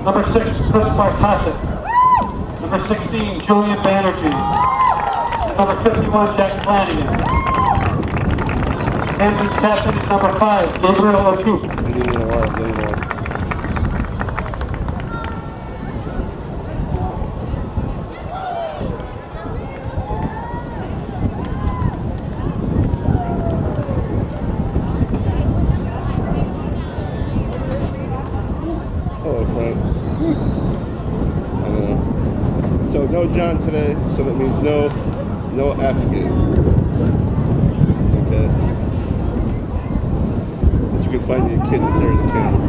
Number 6, Chris Bartosik. Number 16, Julian Banerjee. And number 51, Jack Flanagan. Hamden's captain is number 5, Gabriel O'Keefe. So no John today, so that means no after game. Okay. But you can find your kid in there in the camera.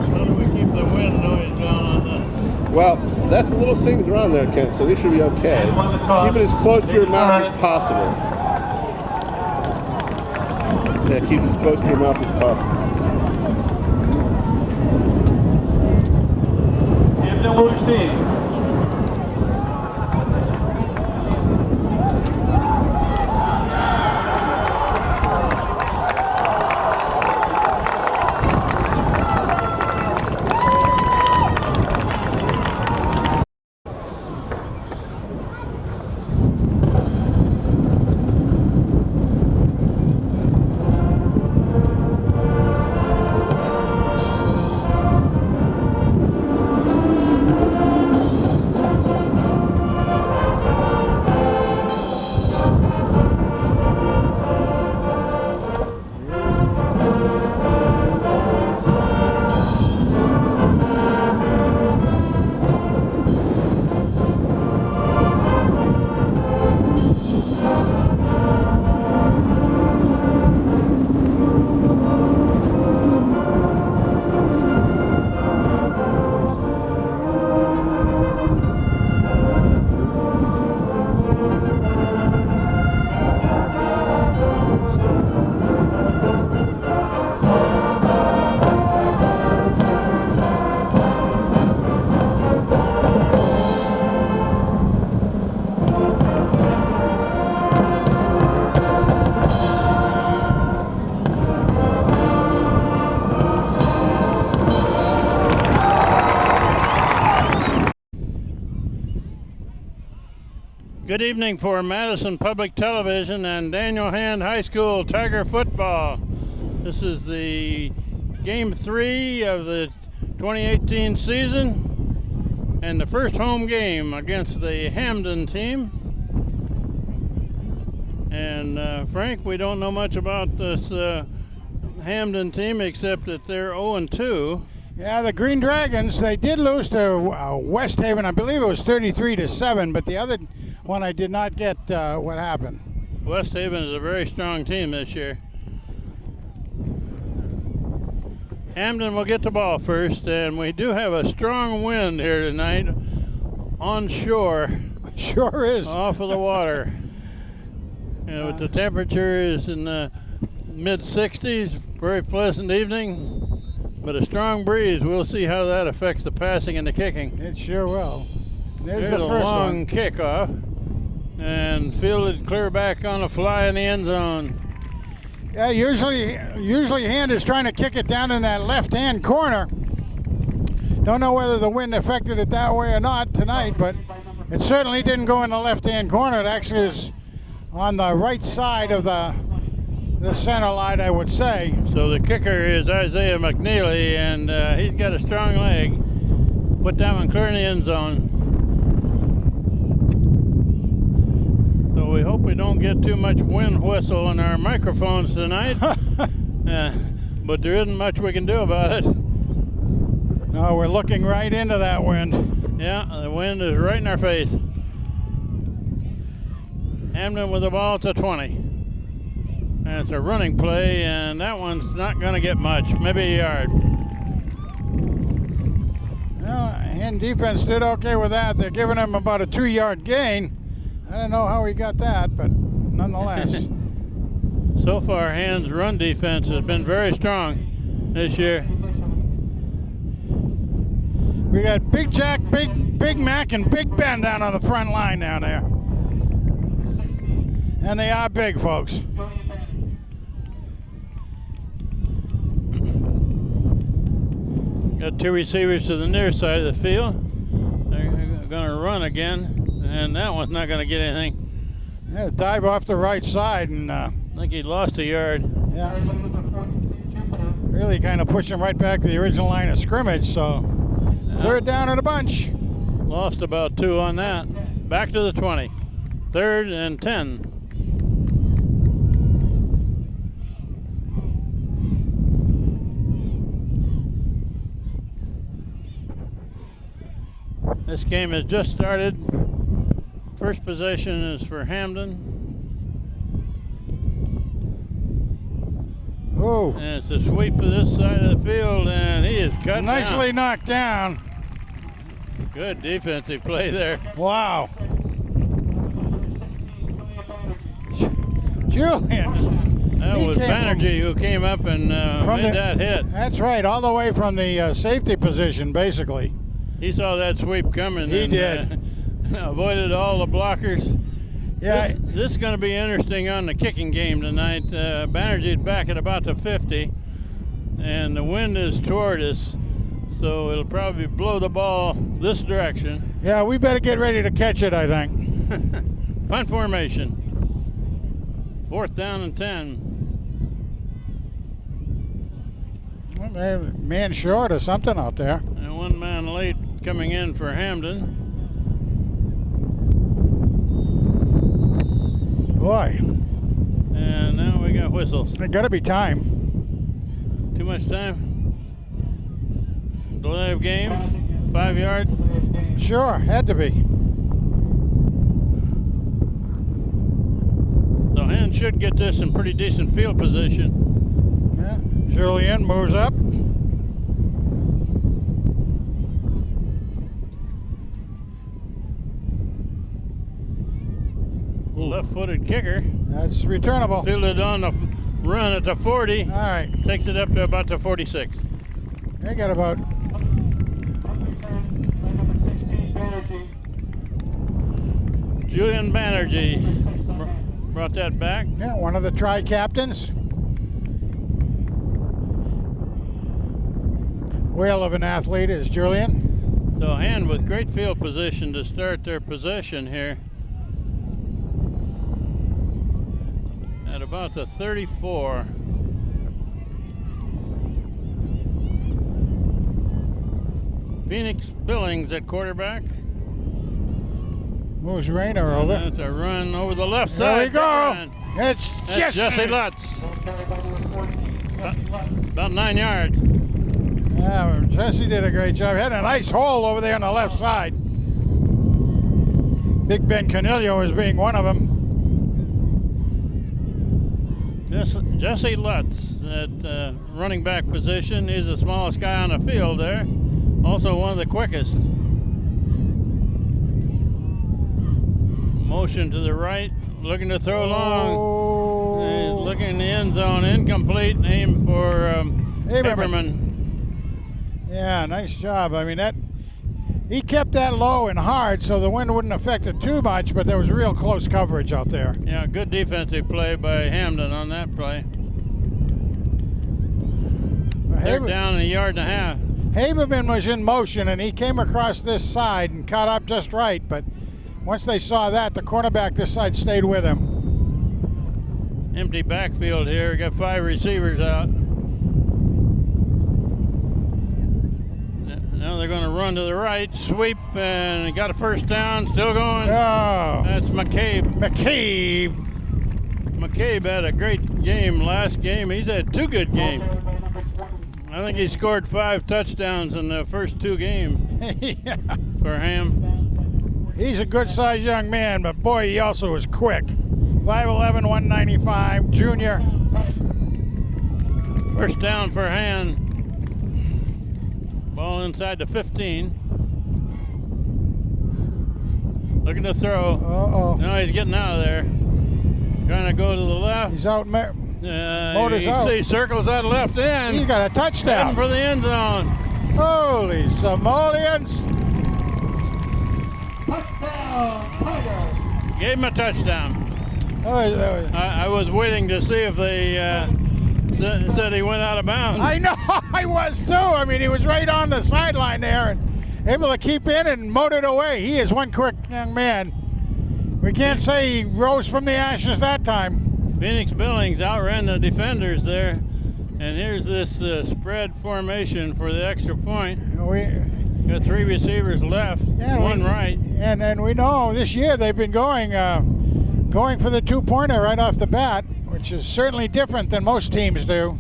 How do we keep the wind noise down on the... Well, that's the little things around there, Kent, so they should be okay. Keep it as close to your mouth as possible. Yeah, keep it as close to your mouth as possible. Hamden will receive. Good evening for Madison Public Television and Daniel Hand High School Tiger Football. This is the Game 3 of the 2018 season and the first home game against the Hamden team. And Frank, we don't know much about this Hamden team except that they're 0-2. Yeah, the Green Dragons, they did lose to West Haven. I believe it was 33-7, but the other one I did not get what happened. West Haven is a very strong team this year. Hamden will get the ball first, and we do have a strong wind here tonight on shore. Sure is. Off of the water. And with the temperature is in the mid-60s, very pleasant evening, but a strong breeze. We'll see how that affects the passing and the kicking. It sure will. There's the the first first long one. kickoff, and fielded clear back on the fly in the end zone. Yeah, usually Hand is trying to kick it down in that left-hand corner. Don't know whether the wind affected it that way or not tonight, but it certainly didn't go in the left-hand corner. It actually is on the right side of the center line, I would say. So the kicker is Isaiah McNeely, and he's got a strong leg. Put that one clear in the end zone. So we hope we don't get too much wind whistle in our microphones tonight. But there isn't much we can do about it. No, we're looking right into that wind. Yeah, the wind is right in our face. Hamden with the ball, it's a 20. And it's a running play, and that one's not going to get much, maybe a yard. Well, Hand defense did okay with that. They're giving him about a 2-yard gain. I don't know how he got that, but nonetheless. So far, Hand's run defense has been very strong this year. We got Big Jack, Big Mac, and Big Ben down on the front line down there. And they are big, folks. Got two receivers to the near side of the field. They're going to run again, and that one's not going to get anything. Yeah, dive off the right side, and I think he lost a yard. yeah, really kind of pushed him right back to the original line of scrimmage. So third down in a bunch. Lost about 2 on that. Back to the 20. 3rd and 10. This game has just started. First possession is for Hamden. Oh, And it's a sweep to this side of the field, and he is cut nicely down. knocked down. Good defensive play there. Wow. Julian. That He was came Banerjee who came up and made that hit. That's right, all the way from the safety position, basically. He saw that sweep coming. He and, did. Avoided all the blockers. Yeah, This is going to be interesting on the kicking game tonight. Banerjee's back at about the 50, and the wind is toward us, so it'll probably blow the ball this direction. yeah, we better get ready to catch it, I think. Punt formation. 4th down and 10. Well, they're man short or something out there. And 1 man late coming in for Hamden. Boy, And now we got whistles. there got to be time. Too much time. Delay of game. 5 yard. Sure, had to be. So Hand should get this in pretty decent field position. Yeah. Julian moves up. Left-footed kicker. That's returnable. Fielded on the run at the 40. All right, Takes it up to about the 46. they got about Julian Banerjee brought that back. one of the tri-captains. Whale of an athlete is Julian. So Hand with great field position to start their possession here. At about the 34. Phoenix Billings at quarterback. Moves Rayner And over. that's a run over the left There side. we go. And It's that's Jesse Lutz. About 9 yards. Yeah, Jesse did a great job. Had a nice hole over there on the left side. Big Ben Canillo is being one of them. Jesse Lutz at running back position. He's the smallest guy on the field there. Also one of the quickest. Motion to the right, looking to throw long. Oh. He's looking in the end zone, incomplete. Aim for Haberman. Yeah, nice job. I mean, he kept that low and hard so the wind wouldn't affect it too much, but there was real close coverage out there. Yeah, good defensive play by Hamden on that play. They're down a yard and a half. Haberman was in motion and he came across this side and caught up just right, but once they saw that, the cornerback this side stayed with him. Empty backfield here. Got 5 receivers out. Now they're going to run to the right, sweep, and got a first down. Still going. Oh, That's McCabe. McCabe had a great game last game. He's had 2 good games. I think he scored 5 touchdowns in the first 2 games yeah. for Ham. He's a good-sized young man, but boy, he also is quick. 5'11", 195, junior. First down for Ham. Ball inside the 15. Looking to throw. Uh-oh. Now he's getting out of there. Trying to go to the left. He's out. You out. see circles out left end. He got a Heading touchdown. for the end zone. Holy simoleons. Gave him a touchdown. Oh, that was- I was waiting to see if they Said he went out of bounds. I know, I was too. I mean, he was right on the sideline there and able to keep in and motored away. He is one quick young man. We can't say he rose from the ashes that time. Phoenix Billings outran the defenders there. And here's this spread formation for the extra point. Got 3 receivers left, one right. And then we know this year they've been going for the 2-pointer right off the bat, which is certainly different than most teams do.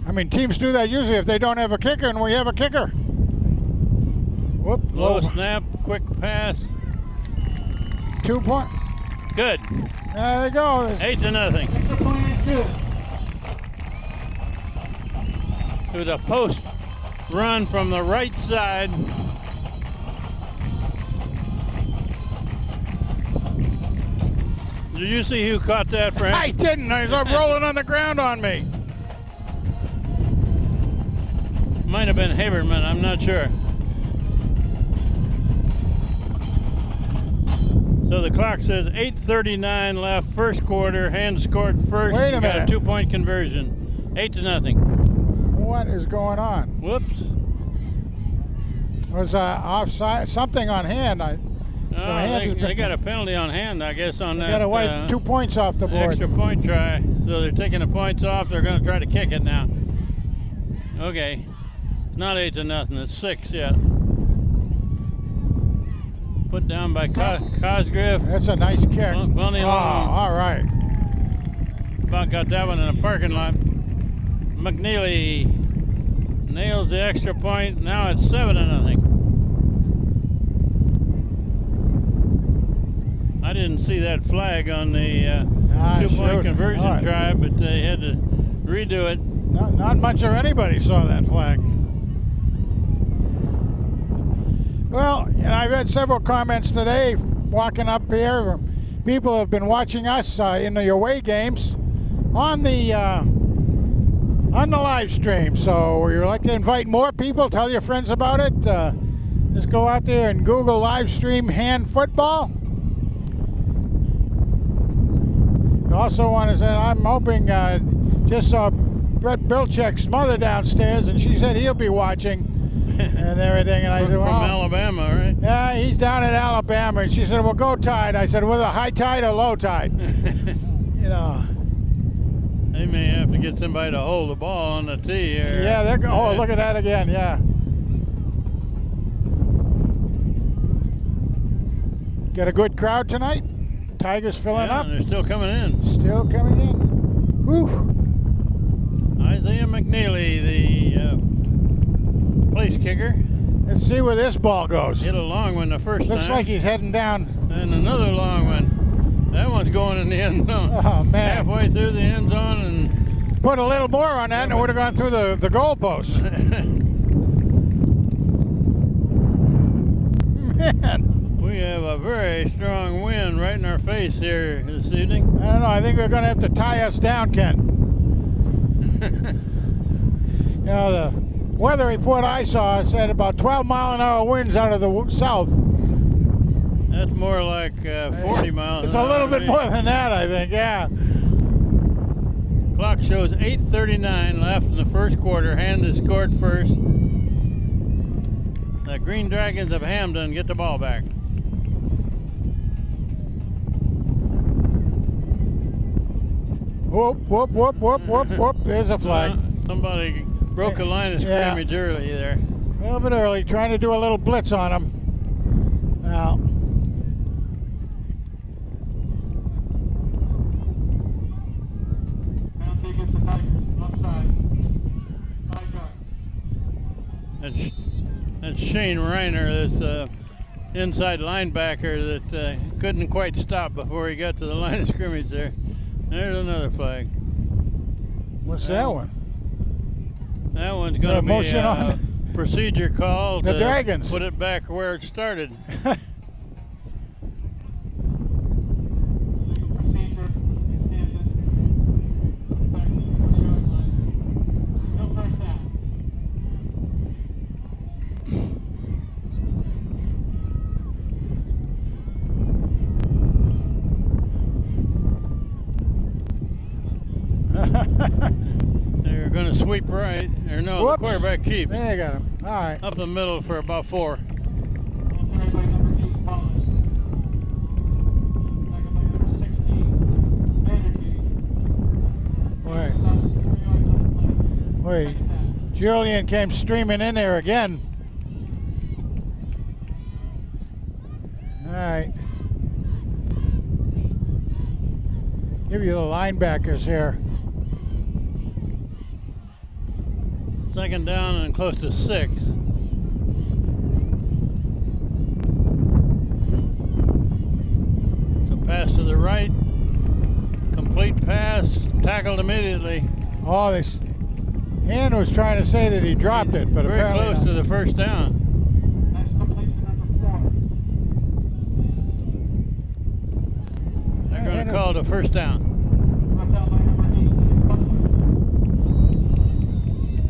I mean, teams do that usually if they don't have a kicker, and we have a kicker. Whoop, low snap, quick pass. 2-point. Good. There they go. 8-0. Extra point and 2. It was a post run from the right side. Did you see who caught that, Frank? I didn't. I was rolling on the ground on me. Might have been Haberman, I'm not sure. So the clock says 8:39 left, first quarter. Hand scored first. Wait a got minute. a 2-point conversion. 8-0. What is going on? Whoops. Was offside, something on hand. They got a penalty on hand, I guess, on that. Got to wipe 2 points off the board. Extra point try. So they're taking the points off. They're going to try to kick it now. Okay. It's not 8-0. It's 6 yet. Put down by Cosgriff. That's a nice kick. Plenty long. All right. About got that one in the parking lot. McNeely nails the extra point. Now it's 7-0. I didn't see that flag on the 2-point conversion try, but they had to redo it. Not much of anybody saw that flag. Well, I've had several comments today walking up here. People have been watching us in the away games on the live stream. So we would like to invite more people. Tell your friends about it. Just go out there and Google live stream hand football. Also want to say I'm hoping, just saw Brett Bilczek's mother downstairs, and she said he'll be watching and everything. And I said, well, from Alabama, right? Yeah, he's down in Alabama. And she said, well, go tide. I said, with a high tide or low tide? You know. They may have to get somebody to hold the ball on the tee here. Yeah, they're going. Oh, look at that again. Yeah. Got a good crowd tonight. Tigers filling up. They're still coming in. Still coming in. Whew. Isaiah McNeely, the place kicker. Let's see where this ball goes. Hit a long one the first Looks time. like he's heading down. And another long one. That one's going in the end zone. Oh, man. Halfway through the end zone and... Put a little more on that and it would have gone through the goalpost. Man. We have a very strong wind right in our face here this evening. I don't know. I think we're going to have to tie us down, Ken. You know, the weather report I saw said about 12-mile-an-hour winds out of the south. That's more like 40 miles It's an a hour little to bit me. more than that, I think, yeah. Clock shows 8:39 left in the first quarter. Hand is scored first. The Green Dragons of Hamden get the ball back. Whoop, whoop, whoop, whoop, whoop, whoop. There's a flag. Somebody broke a line of scrimmage early there. A little bit early, trying to do a little blitz on him. Well. Penalty against the Tigers. Offside. 5 yards. That's Shane Reiner, this inside linebacker that couldn't quite stop before he got to the line of scrimmage there. There's another flag. What's that one? That one's going to be motion a on procedure call the to Dragons. put it back where it started. Procedure against Hamden. Back to the 20-yard line. Still first down. They're going to sweep right. Or no, Whoops. the quarterback keeps. There you got him. All right. Up the middle for about 4. Carried by number 8, Wallace. Tackled by number 16, Vanderjee. Wait. About 3 yards on the play. Wait. Julian came streaming in there again. All right. Give you the linebackers here. 2nd down and close to 6. It's a pass to the right. Complete pass. Tackled immediately. Oh, this Hand was trying to say that he dropped it, but Very apparently close not. to the 1st down. Pass complete to number 4. They're going to call it a 1st down. Brought down by number 8, Ian Butler.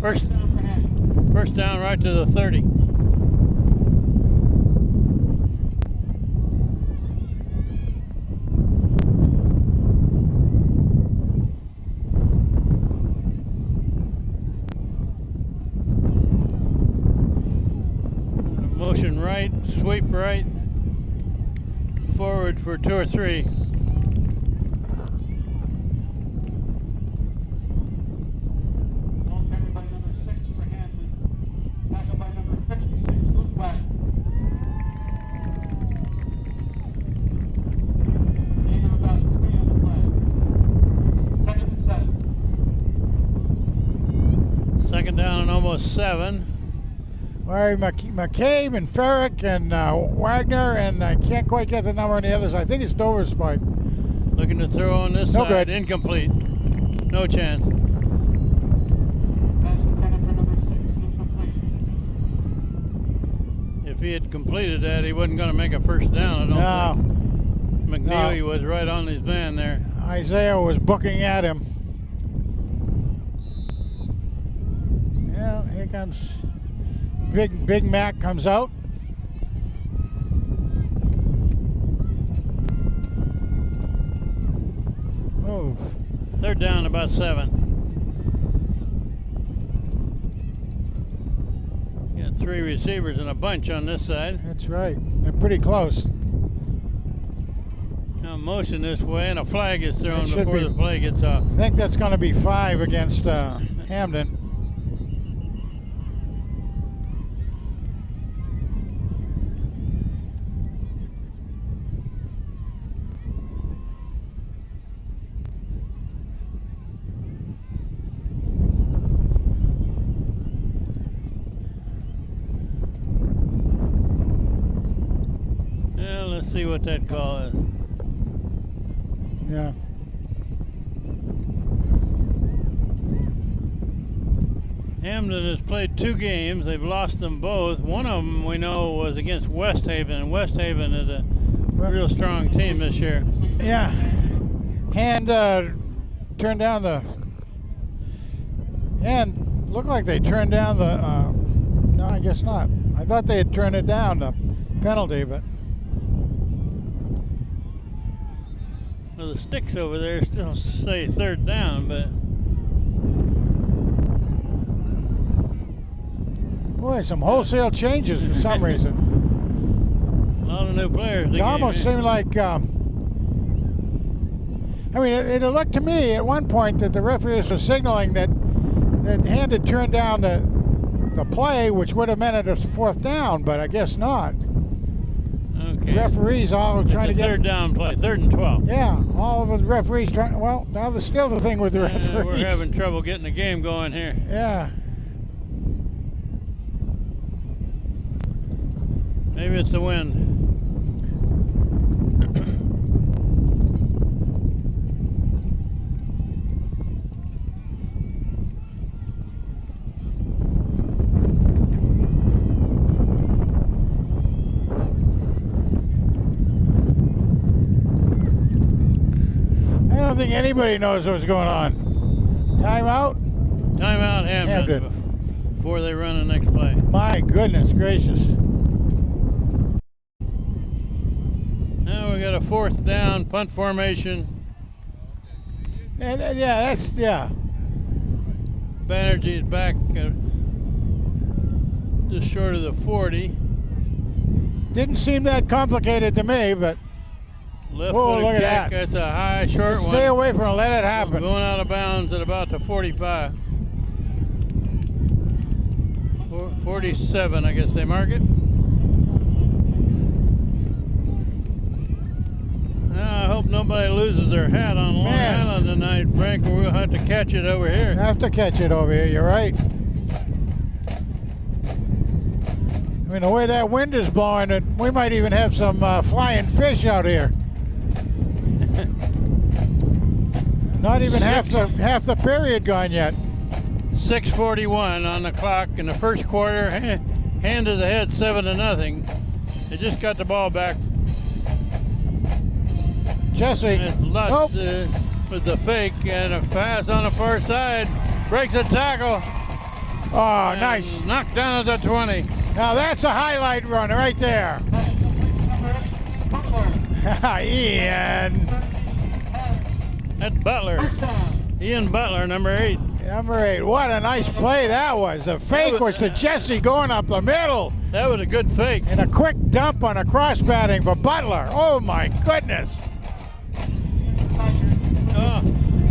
First Down for Hamden. 1st down right to the 30. Motion right, sweep right, forward for 2 or 3. Ball carried by number 6 for Hamden. Tackled by number 56, Luke Wagner. Gain of about 3 on the play. 2nd and 7. 2nd down and almost 7. Well, McCabe and Ferrick and Wagner, and I can't quite get the number on the others. I think it's Dover's spike. Looking to throw on this No side. good. Incomplete. No chance. Pass intended for number 6, incomplete. If he had completed that, he wasn't going to make a 1st down, I don't No, think. McNeely was right on his man there. Isaiah was booking at him. Well, here comes Big Mac comes out. Move. 3rd down, about 7. Got 3 receivers in a bunch on this side. That's right. They're pretty close. Now motion this way, and a flag is thrown It should before be. the play gets off. I think that's going to be 5 against Hamden. Well, let's see what that call is. Yeah. Hamden has played 2 games. They've lost them both. One of them we know was against West Haven, and West Haven is a real strong team this year. Yeah. Hand turned down the. And looked like they turned down the. No, I guess not. I thought they had turned it down, the penalty, but. Well, the sticks over there still say 3rd down, but Boy, some wholesale changes for some reason. a lot of new players. It almost seemed like. I mean, it looked to me at one point that the referees were signaling that Hand had turned down the play, which would have meant it was 4th down, but I guess not. Okay. Referees all trying to It's a get 3rd down play, 3rd and 12. Yeah, all of the referees trying. Well, now there's still the thing with the referees. We're having trouble getting the game going here. Yeah. Maybe it's the wind. I don't think anybody knows what's going on. Timeout? Timeout, Hamden, before they run the next play. My goodness gracious. Now we got a 4th down, punt formation. And yeah, Banerjee's back just short of the 40. Didn't seem that complicated to me, but Left whoa, footed look kick. at that. That's a high, short one. Stay away from it. Let it happen. Going out of bounds at about the 45. 47, I guess they mark it. Now, I hope nobody loses their hat on Long Island tonight, Frank, or we'll have to catch it over here. Have to catch it over here. You're right. I mean, the way that wind is blowing, we might even have some flying fish out here. Not even half the period gone yet. 6:41 on the clock in the first quarter. Hand is ahead 7-0. They just got the ball back. Jesse. It's Lutz with the fake and a pass on the far side. Breaks a tackle. Oh, nice. Knocked down at the 20. Now that's a highlight run right there. Ian. That's Butler. Ian Butler, number 8. Number 8. What a nice play that was. The fake was to Jesse going up the middle. That was a good fake. And a quick dump on a cross batting for Butler. Oh my goodness.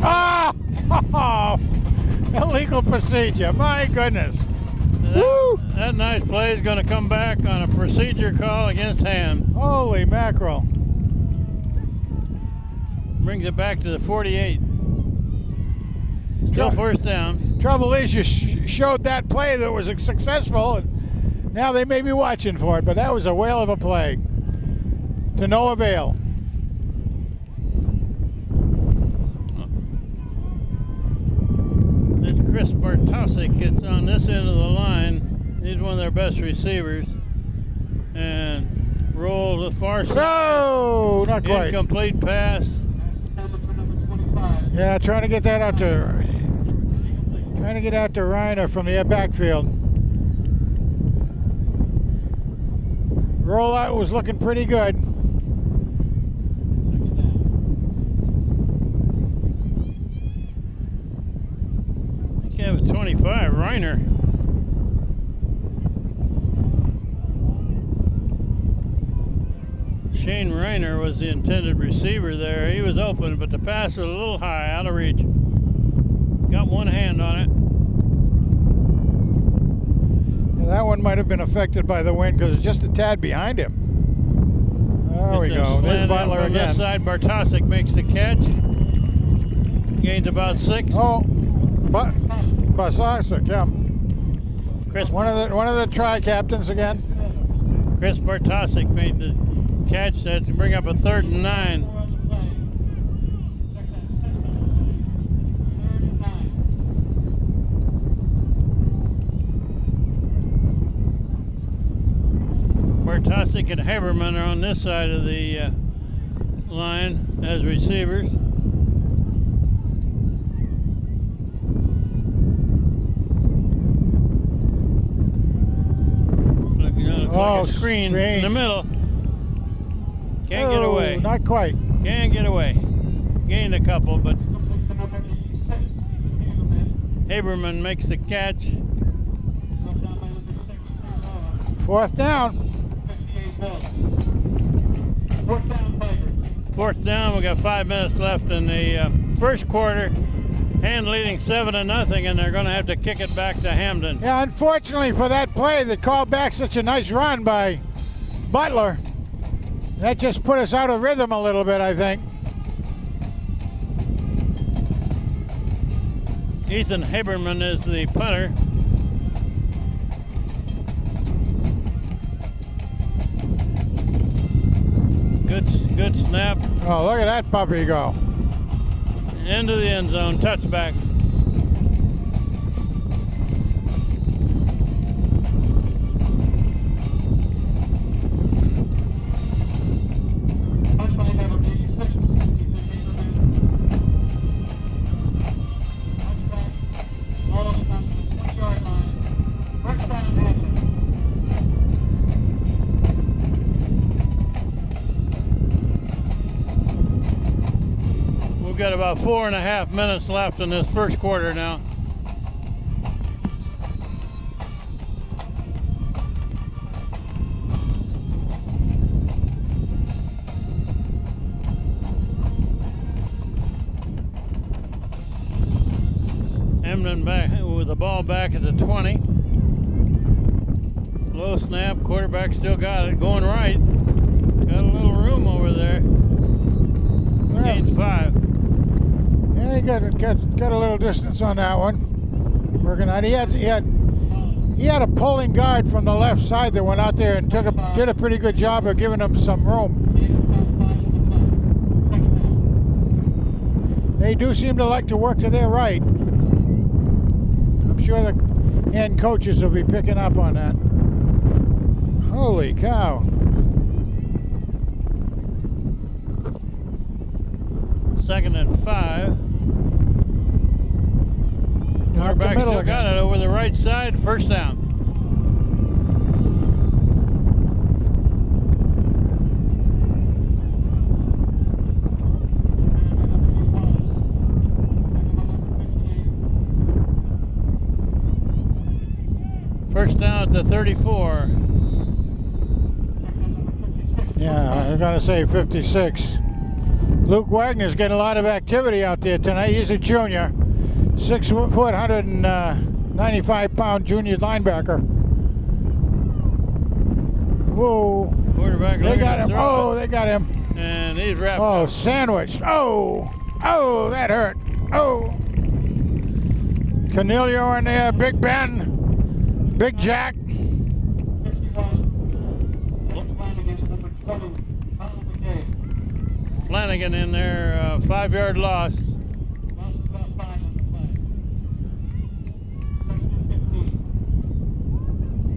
Oh, illegal procedure. My goodness. That nice play is going to come back on a procedure call against Ham. Holy mackerel. Brings it back to the 48. Still first down. Trouble is, you showed that play that was successful, and now they may be watching for it, but that was a whale of a play. To no avail. Chris Bartosik gets on this end of the line. He's one of their best receivers. And roll to the far side. No, not quite. Incomplete pass. Yeah, trying to get that out to Reiner from the backfield. Rollout was looking pretty good. Yeah, with 25, Reiner. Shane Reiner was the intended receiver there. He was open, but the pass was a little high, out of reach. Got one hand on it. Yeah, that one might have been affected by the wind because it's just a tad behind him. There we go. There's Butler again. On this side, Bartosik makes the catch. Gained about 6. Oh, Bartosik, yeah. Chris, one of the tri-captains again. Chris Bartosik made the catch to bring up a 3rd and 9. Bartosik and Haberman are on this side of the line as receivers. Like a screen in the middle. Can't get away. Not quite. Can't get away. Gained a couple, but Haberman makes the catch. 4th down. 4th down. We got 5 minutes left in the first quarter. Hand leading 7-0, and they're going to have to kick it back to Hamden. Yeah, unfortunately for that play that called back such a nice run by Butler, that just put us out of rhythm a little bit, I think. Ethan Haberman is the punter. Good snap. Oh, look at that puppy go. Into the end zone, touchback. We've got about 4.5 minutes left in this first quarter now. Hamden back with the ball back at the 20. Low snap, quarterback still got it, going right. Got a little room over there. Gains 5. Yeah, he got a little distance on that one. Working on. He had a pulling guard from the left side that went out there and did a pretty good job of giving him some room. They do seem to like to work to their right. I'm sure the hand coaches will be picking up on that. Holy cow. Second and 5. Quarterback still got it over the right side. First down. First down at the 34. Yeah, I'm going to say 56. Luke Wagner's getting a lot of activity out there tonight. He's a junior. 6 foot, 195-pound junior linebacker. Whoa. Quarterback They got him. Oh, it. they got him. And he's wrapped Oh, up. sandwiched. Oh, that hurt. Oh. Cornelio in there, Big Ben, Big Jack. Flanagan in there, 5-yard loss.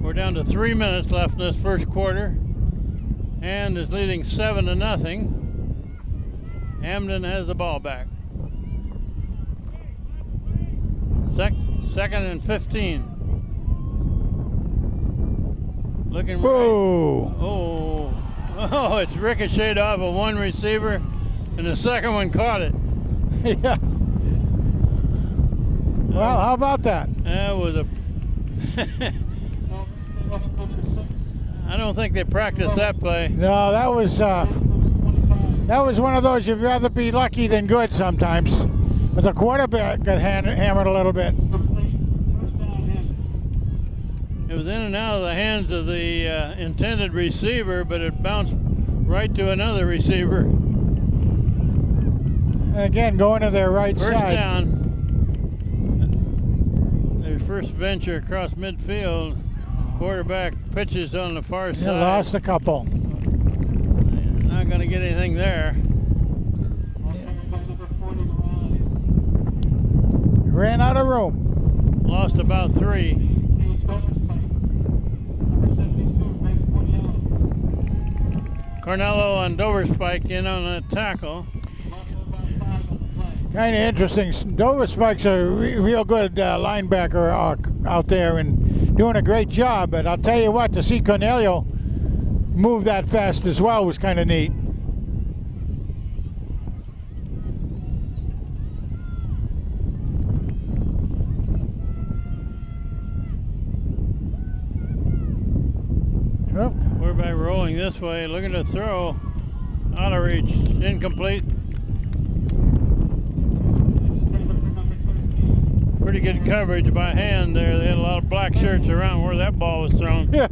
We're down to 3 minutes left in this first quarter. And is leading 7-0. Hamden has the ball back. Second and 15. Looking Whoa. right. Oh, it's ricocheted off of one receiver, and the second one caught it. Yeah. Well, how about that? That was a... I don't think they practiced that play. No, that was one of those you'd rather be lucky than good sometimes. But the quarterback got hammered a little bit. It was in and out of the hands of the intended receiver, but it bounced right to another receiver. And again, going to their right First side. down. Their first venture across midfield. Quarterback pitches on the far side. They lost a couple. Not going to get anything there. Ran out of room. Lost about 3. Cornello and Doverspike in on a tackle. Kind of interesting. Doverspike's a real good linebacker out there and doing a great job. But I'll tell you what, to see Cornelio move that fast as well was kind of neat. Yep. Quarterback rolling this way, looking to throw. Out of reach, incomplete. Pretty good coverage by hand there. They had a lot of black shirts around where that ball was thrown. Yeah.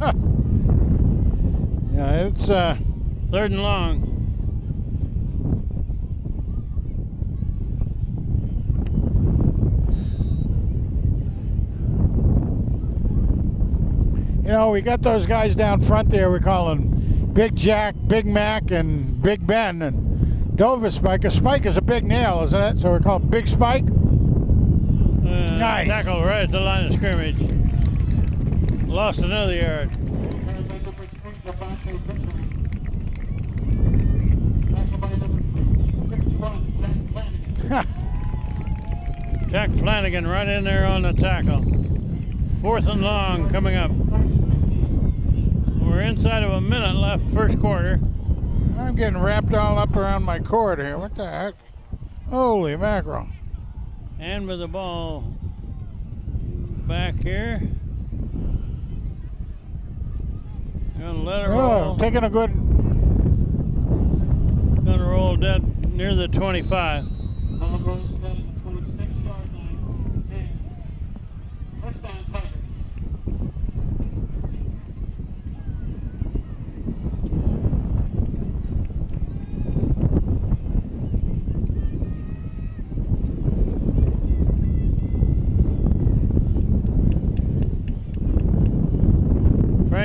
Yeah, it's 3rd and long. You know, we got those guys down front there. We call them Big Jack, Big Mac, and Big Ben. And Dover Spike. A spike is a big nail, isn't it? So we call it Big Spike. Nice. Tackle right at the line of scrimmage. Lost another yard. Jack Flanagan right in there on the tackle. 4th and long coming up. We're inside of a minute left, first quarter. I'm getting wrapped all up around my cord here. What the heck? Holy mackerel. And with the ball back here. Gonna let it roll. Taking a good... Gonna roll dead near the 25.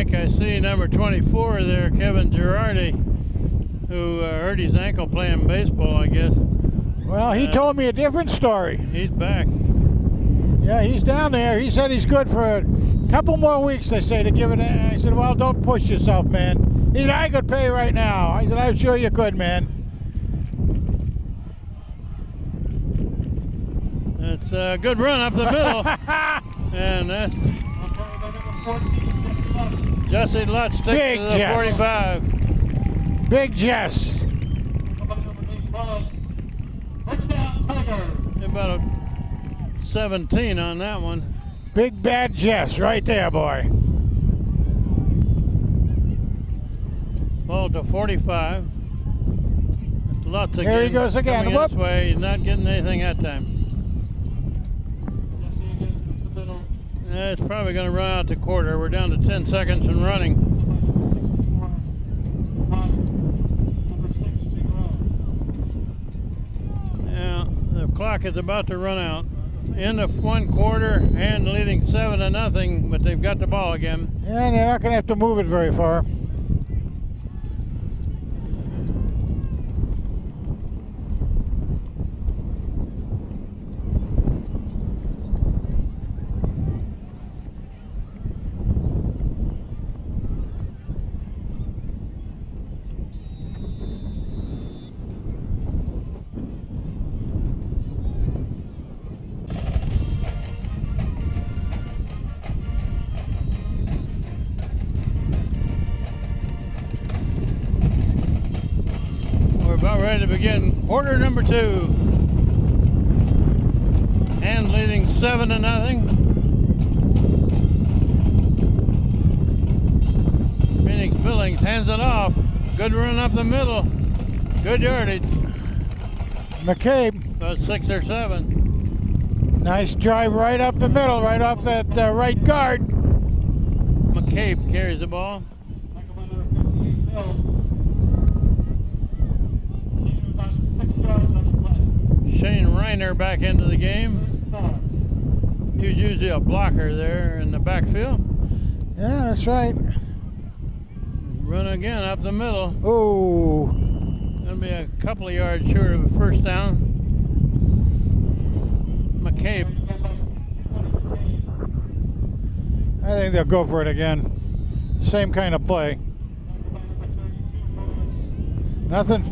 Mike, I see number 24 there, Kevin Girardi, who hurt his ankle playing baseball, I guess. Well, he told me a different story. He's back. Yeah, he's down there. He said he's good for a couple more weeks, they say, to give it. I said, well, don't push yourself, man. He said, I could pay right now. I said, I'm sure you could, man. It's a good run up the middle. And that's Jesse Lutz takes Big to the Jess. 45. Big Jess. About a 17 on that one. Big bad Jess right there, boy. Ball to 45. Lutz again. There he goes again. Coming this way. He's not getting anything that time. It's probably going to run out the quarter. We're down to 10 seconds and running. Yeah, the clock is about to run out. End of one quarter and leading 7-0, but they've got the ball again. Yeah, they're not going to have to move it very far. About ready to begin quarter number 2. And leading 7-0. Phoenix Billings hands it off. Good run up the middle. Good yardage. McCabe. About 6 or 7. Nice drive right up the middle, right off that right guard. McCabe carries the ball. Shane Reiner back into the game. He was usually a blocker there in the backfield. Yeah, that's right. Run again up the middle. Oh. Gonna be a couple of yards short of a first down. McCabe. I think they'll go for it again. Same kind of play. Nothing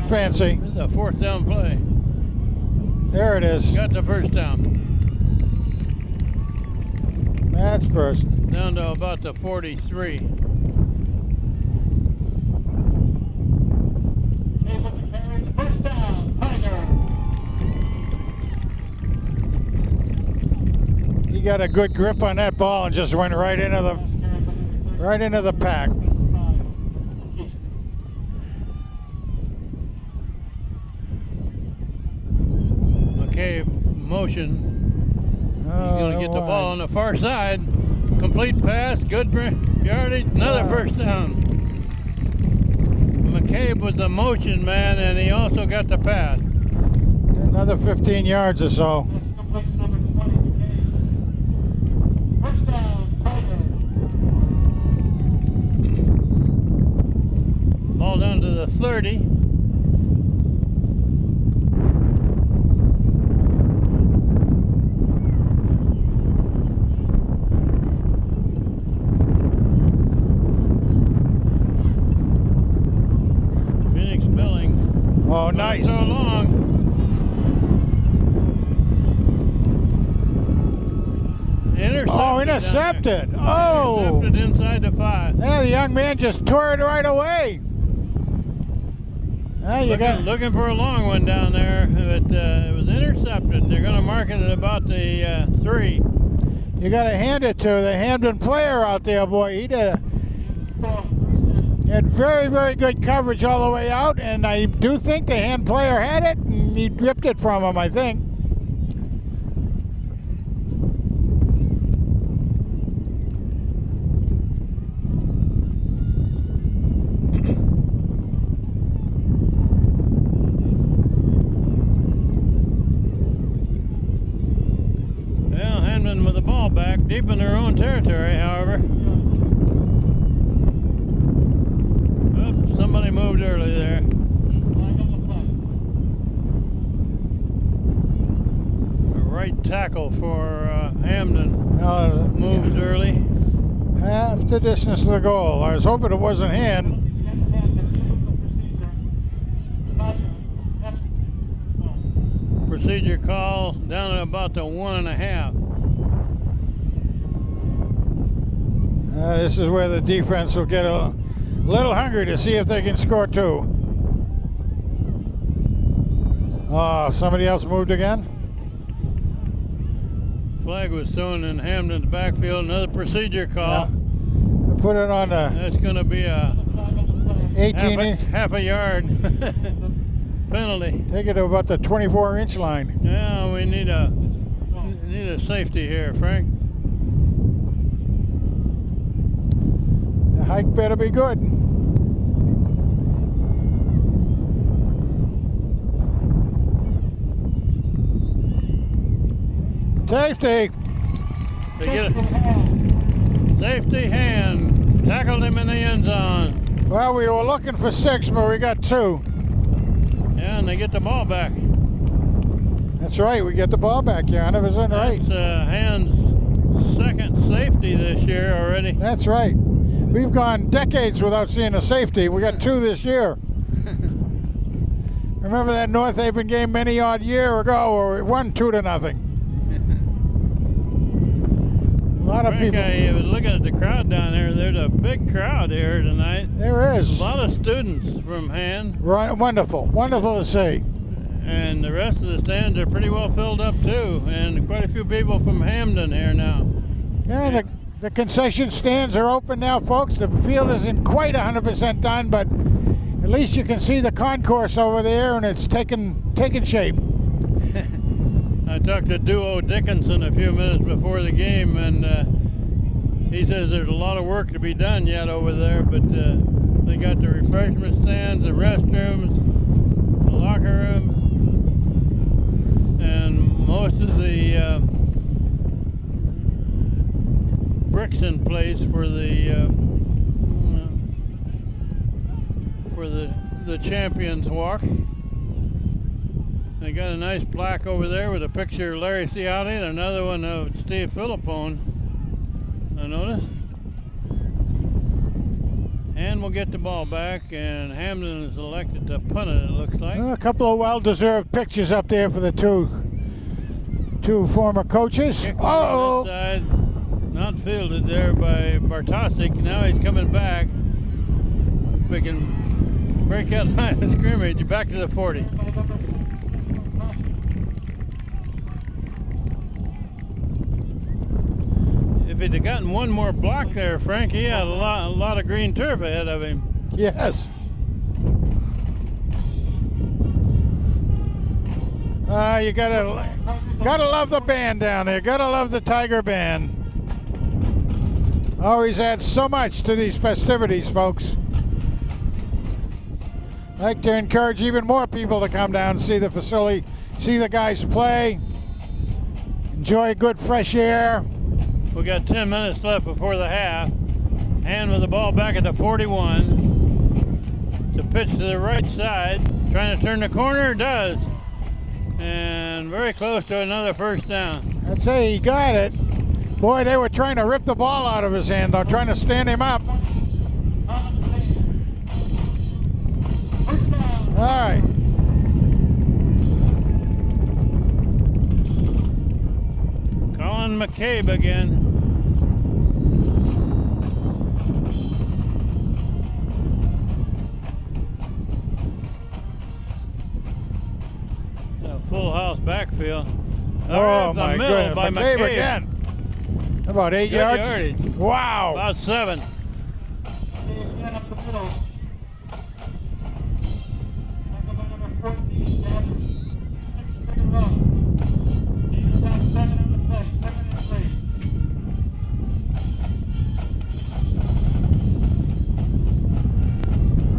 fancy. This is a fourth down play. There it is. Got the first down. That's first. Down to about the 43. First down, Tiger. He got a good grip on that ball and just went right into the pack. McCabe motion. He's going to get the ball on the far side. Complete pass, good yardage, another first down. McCabe was the motion man, and he also got the pass. Another 15 yards or so. First down, Tiger. Ball down to the 30. Oh, nice. So long. Intercepted. Oh, intercepted. Oh. Intercepted inside the 5. Yeah, the young man just tore it right away. Looking for a long one down there, but it was intercepted. They're going to mark it at about the 3. You got to hand it to the Hamden player out there, boy. He had very, very good coverage all the way out, and I do think the hand player had it, and he ripped it from him, I think. Well, Hamden with the ball back, deep in their own territory, however. somebody moved early there. Right tackle for Hamden moved early. Half the distance to the goal. I was hoping it wasn't hand. Procedure call down at about the 1.5. This is where the defense will get a little hungry to see if they can score 2. Oh, somebody else moved again? Flag was thrown in Hamden's backfield. Another procedure call. Yeah. Put it on the. That's going to be a 18 half a yard penalty. Take it to about the 24-inch line. Yeah, we need a safety here, Frank. The hike better be good. Safety. They get a safety hand. Tackled him in the end zone. Well, we were looking for 6, but we got 2. Yeah, and they get the ball back. That's right. We get the ball back. You're 100% right. That's Hand's second safety this year already. That's right. We've gone decades without seeing a safety. We got 2 this year. Remember that North Haven game many odd year ago where we won 2-0. A lot of people. I was looking at the crowd down there. There's a big crowd here tonight. There is. A lot of students from Hand. Right, wonderful. Wonderful to see. And the rest of the stands are pretty well filled up too. And quite a few people from Hamden here now. Yeah, the concession stands are open now, folks. The field isn't quite 100% done, but at least you can see the concourse over there, and it's taking shape. I talked to Duo Dickinson a few minutes before the game, and he says there's a lot of work to be done yet over there, but they got the refreshment stands, the restrooms, the locker room, and most of the bricks in place for the Champions Walk. They got a nice plaque over there with a picture of Larry Ciotti and another one of Steve Philippone. I noticed. And we'll get the ball back, and Hamden is elected to punt it, it looks like. Well, a couple of well-deserved pictures up there for the two former coaches. Kick one on this side, not fielded there by Bartosik. Now he's coming back. If we can break that line of scrimmage, back to the 40. If he'd have gotten one more block there, Frank, he had a lot of green turf ahead of him. Yes. You gotta love the band down there. Gotta love the Tiger Band. Always adds so much to these festivities, folks. I'd like to encourage even more people to come down and see the facility, see the guys play, enjoy good fresh air. We got 10 minutes left before the half. And with the ball back at the 41. The pitch to the right side. Trying to turn the corner, does. And very close to another first down. I'd say he got it. Boy, they were trying to rip the ball out of his hand, though, trying to stand him up. All right. Colin McCabe again. A full house backfield. Oh my goodness, by McCabe again. About 8 Good yards? yardage. Wow. About 7.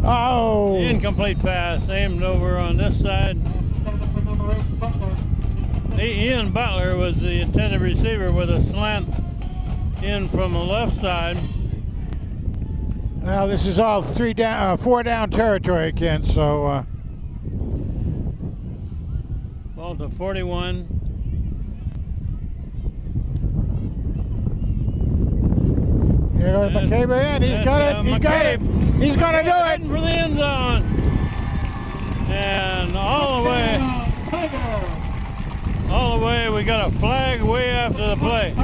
Oh. Incomplete pass aimed over on this side. Ian Butler was the intended receiver with a slant in from the left side. Well, this is all 4 down territory, Kent. So Ball to 41. here goes McCabe in. He's got it. He got it. He's gonna do it. For the end zone. And all the way. All the way, we got a flag way after the play.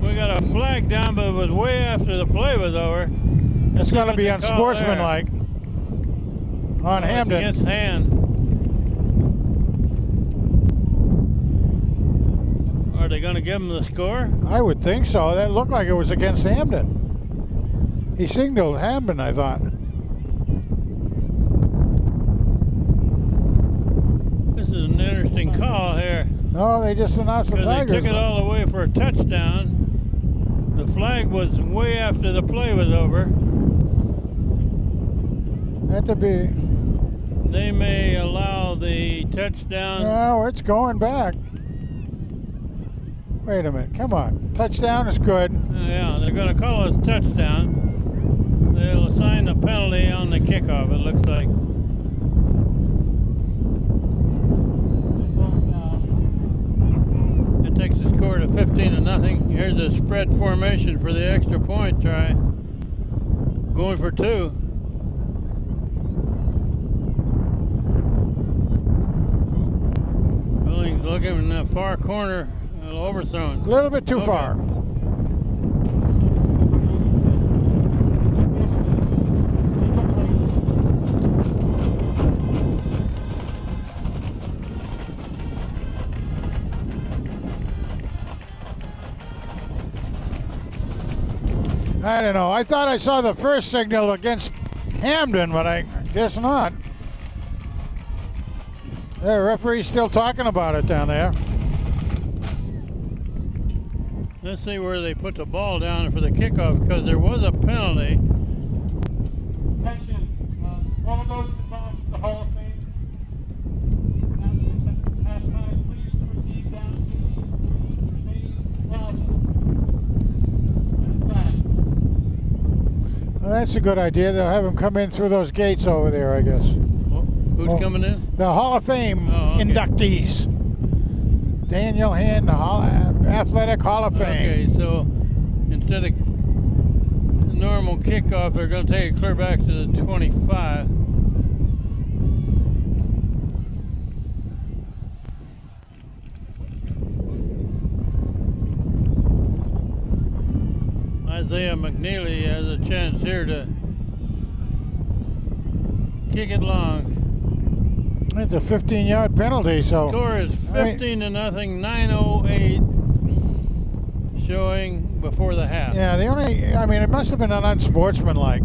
We got a flag down, but it was way after the play was over. It's going to be unsportsmanlike on Hamden. Against hand. Are they going to give him the score? I would think so. That looked like it was against Hamden. He signaled Hamden, I thought. This is an interesting call here. No, they just announced the Tigers. They took it all the way for a touchdown. The flag was way after the play was over. Had to be. They may allow the touchdown. No, it's going back. Wait a minute. Come on. Touchdown is good. Yeah, they're going to call it a touchdown. They'll assign the penalty on the kickoff, it looks like. It takes the score to 15-0. Here's a spread formation for the extra point try. Going for 2. Billings looking in the far corner. A little overthrown. A little bit too far. I don't know. I thought I saw the first signal against Hamden, but I guess not. The referee's still talking about it down there. Let's see where they put the ball down for the kickoff, because there was a penalty. Attention, all those involved with the Hall of Fame. Halftime, please proceed down to the main plaza. Well, that's a good idea. They'll have him come in through those gates over there, I guess. Oh, who's coming in? The Hall of Fame inductees. Daniel Hand, the Athletic Hall of Fame. Okay, so instead of normal kickoff, they're going to take it clear back to the 25. Isaiah McNeely has a chance here to kick it long. It's a 15-yard penalty, so. Score is 15-0, 9:08 showing before the half. Yeah, it must have been an unsportsmanlike.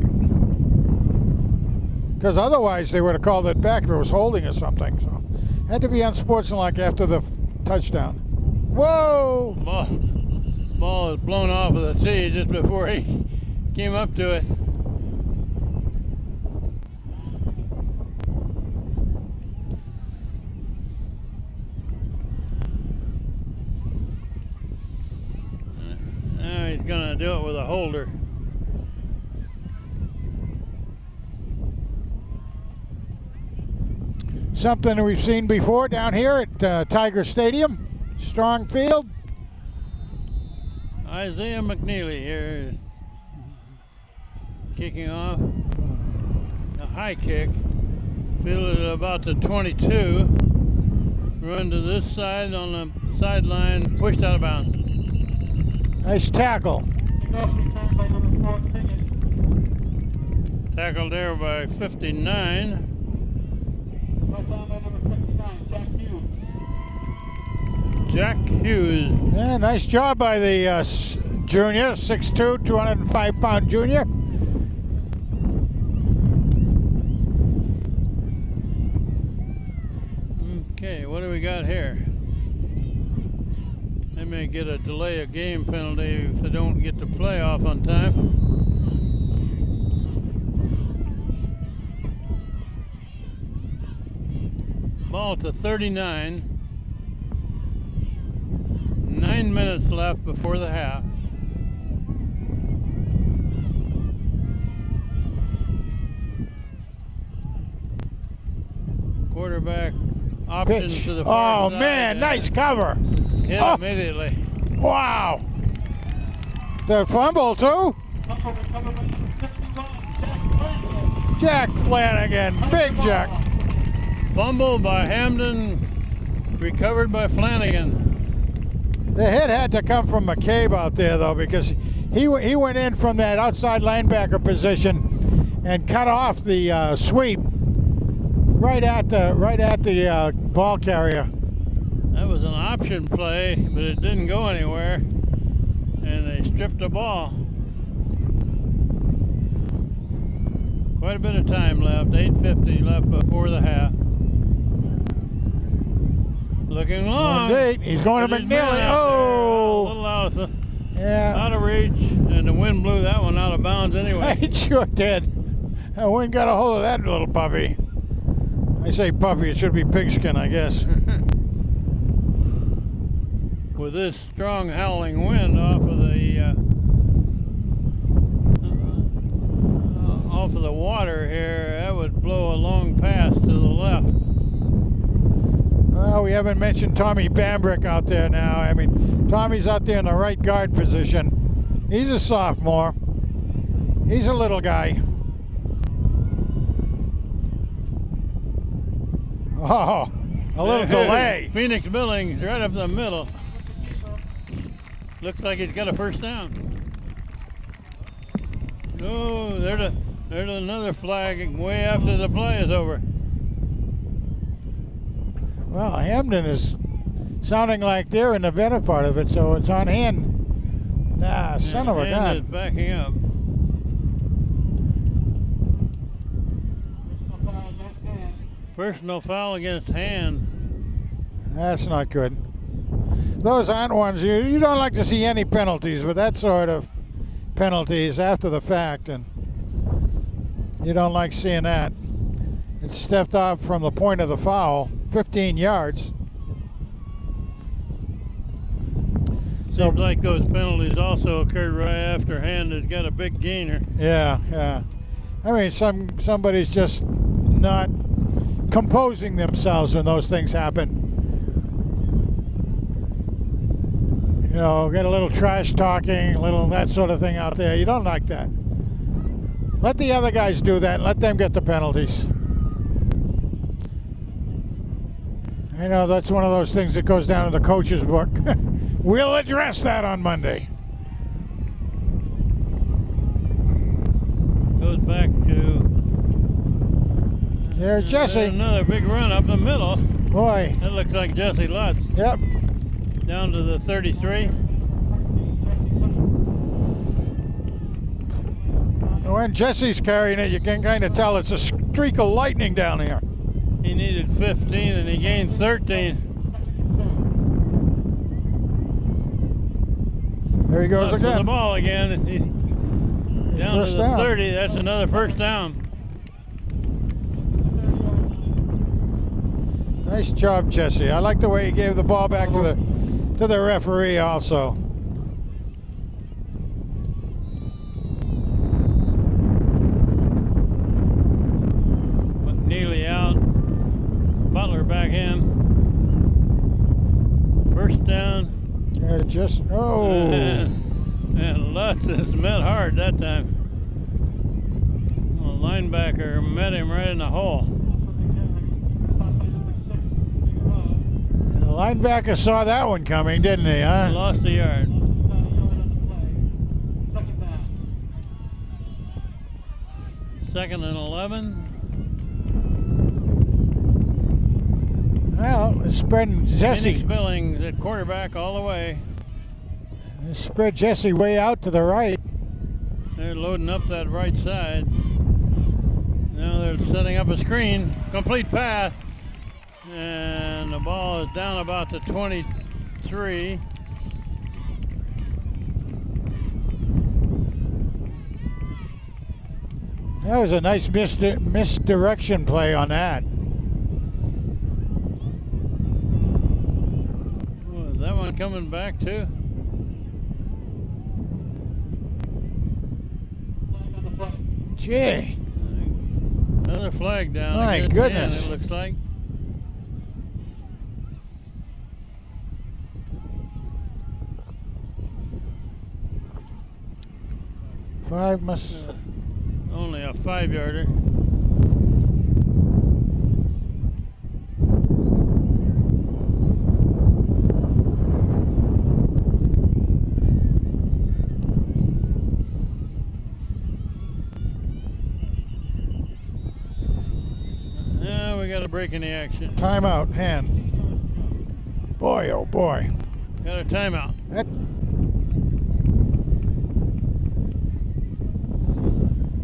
Because otherwise they would have called it back if it was holding or something. So had to be unsportsmanlike after the touchdown. Whoa! Ball was blown off of the tee just before he came up to it. Now he's gonna do it with a holder. Something we've seen before down here at Tiger Stadium, Strong Field. Isaiah McNeely here is kicking off a high kick. Fielded at about the 22. Run to this side on the sideline, pushed out of bounds. Nice tackle. Tackled there by 59. Jack Hughes. Yeah, nice job by the junior, 6'2", 205-pound junior. Okay, what do we got here? They may get a delay of game penalty if they don't get the playoff on time. Ball to 39. 9 minutes left before the half. Quarterback option Pitch. to the far Oh, side, man, nice cover. Hit Oh. immediately. Wow. The fumble, too? Jack Flanagan. Big Jack. Fumble by Hamden, recovered by Flanagan. The hit had to come from McCabe out there, though, because he went in from that outside linebacker position and cut off the sweep right at the ball carrier. That was an option play, but it didn't go anywhere, and they stripped the ball. Quite a bit of time left, 8:50 left before the half. Looking long. Indeed. He's going to But he's McNeely. moving out there. A Oh, little out of, yeah. out of reach, and the wind blew that one out of bounds anyway. It sure did. I wouldn't got a hold of that little puppy. I say puppy, it should be pigskin, I guess. With this strong howling wind off of the water here, that would blow a long pass to the left. Well, we haven't mentioned Tommy Bambrick out there now. I mean, Tommy's out there in the right guard position. He's a sophomore. He's a little guy. Oh, a little delay. Phoenix Billings right up the middle. Looks like he's got a first down. Oh, there's another flag way after the play is over. Well, Hamden is sounding like they're in the better part of it, so it's on hand. Ah, son of a Hand is gun. backing up. Personal foul against Hand. That's not good. Those aren't ones you don't like to see any penalties, but that sort of penalties after the fact, and you don't like seeing that. It's stepped off from the point of the foul, 15 yards. Seems like those penalties also occurred right after Hand has got a big gainer. Yeah. I mean, somebody's just not composing themselves when those things happen. You know, get a little trash talking, a little that sort of thing out there. You don't like that. Let the other guys do that and let them get the penalties. I know that's one of those things that goes down in the coach's book. We'll address that on Monday. Goes back to There's Jesse. Another big run up the middle. Boy. That looks like Jesse Lutz. Yep. Down to the 33. When Jesse's carrying it, you can kind of tell it's a streak of lightning down here. He needed 15 and he gained 13. There he goes Lutz with the again. ball again. He's down First to the down. 30. That's another first down. Nice job, Jesse. I like the way he gave the ball back to the referee also. McNeely out. Butler back in. First down. And Lutz has met hard that time. The linebacker met him right in the hole. The linebacker saw that one coming, didn't he, huh? Lost a yard. Second and 11. Well, it's spreading Jesse. Phoenix Billings at quarterback all the way. Spread Jesse way out to the right. They're loading up that right side. Now they're setting up a screen. Complete pass. And the ball is down about the 23. That was a nice misdirection play on that. Well, that one coming back too. Gee. Another flag down. My against goodness. Ann, it looks like. Five must. Only a 5-yarder. Yeah, we got a break in the action. Timeout, hand. Boy, oh boy. Got a timeout. That,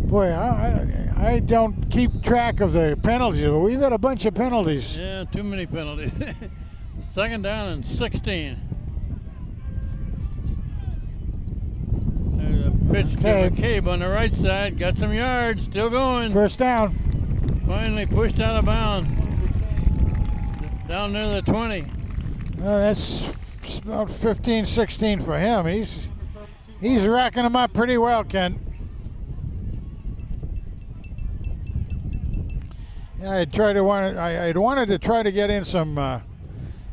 boy, I don't keep track of the penalties, but we've got a bunch of penalties. Yeah, too many penalties. 2nd down and 16. There's a pitch to McCabe on the right side. Got some yards. Still going. First down. Finally pushed out of bounds. Down near the 20. That's about 15, 16 for him. He's racking them up pretty well, Kent. Yeah, I'd wanted to try to get in some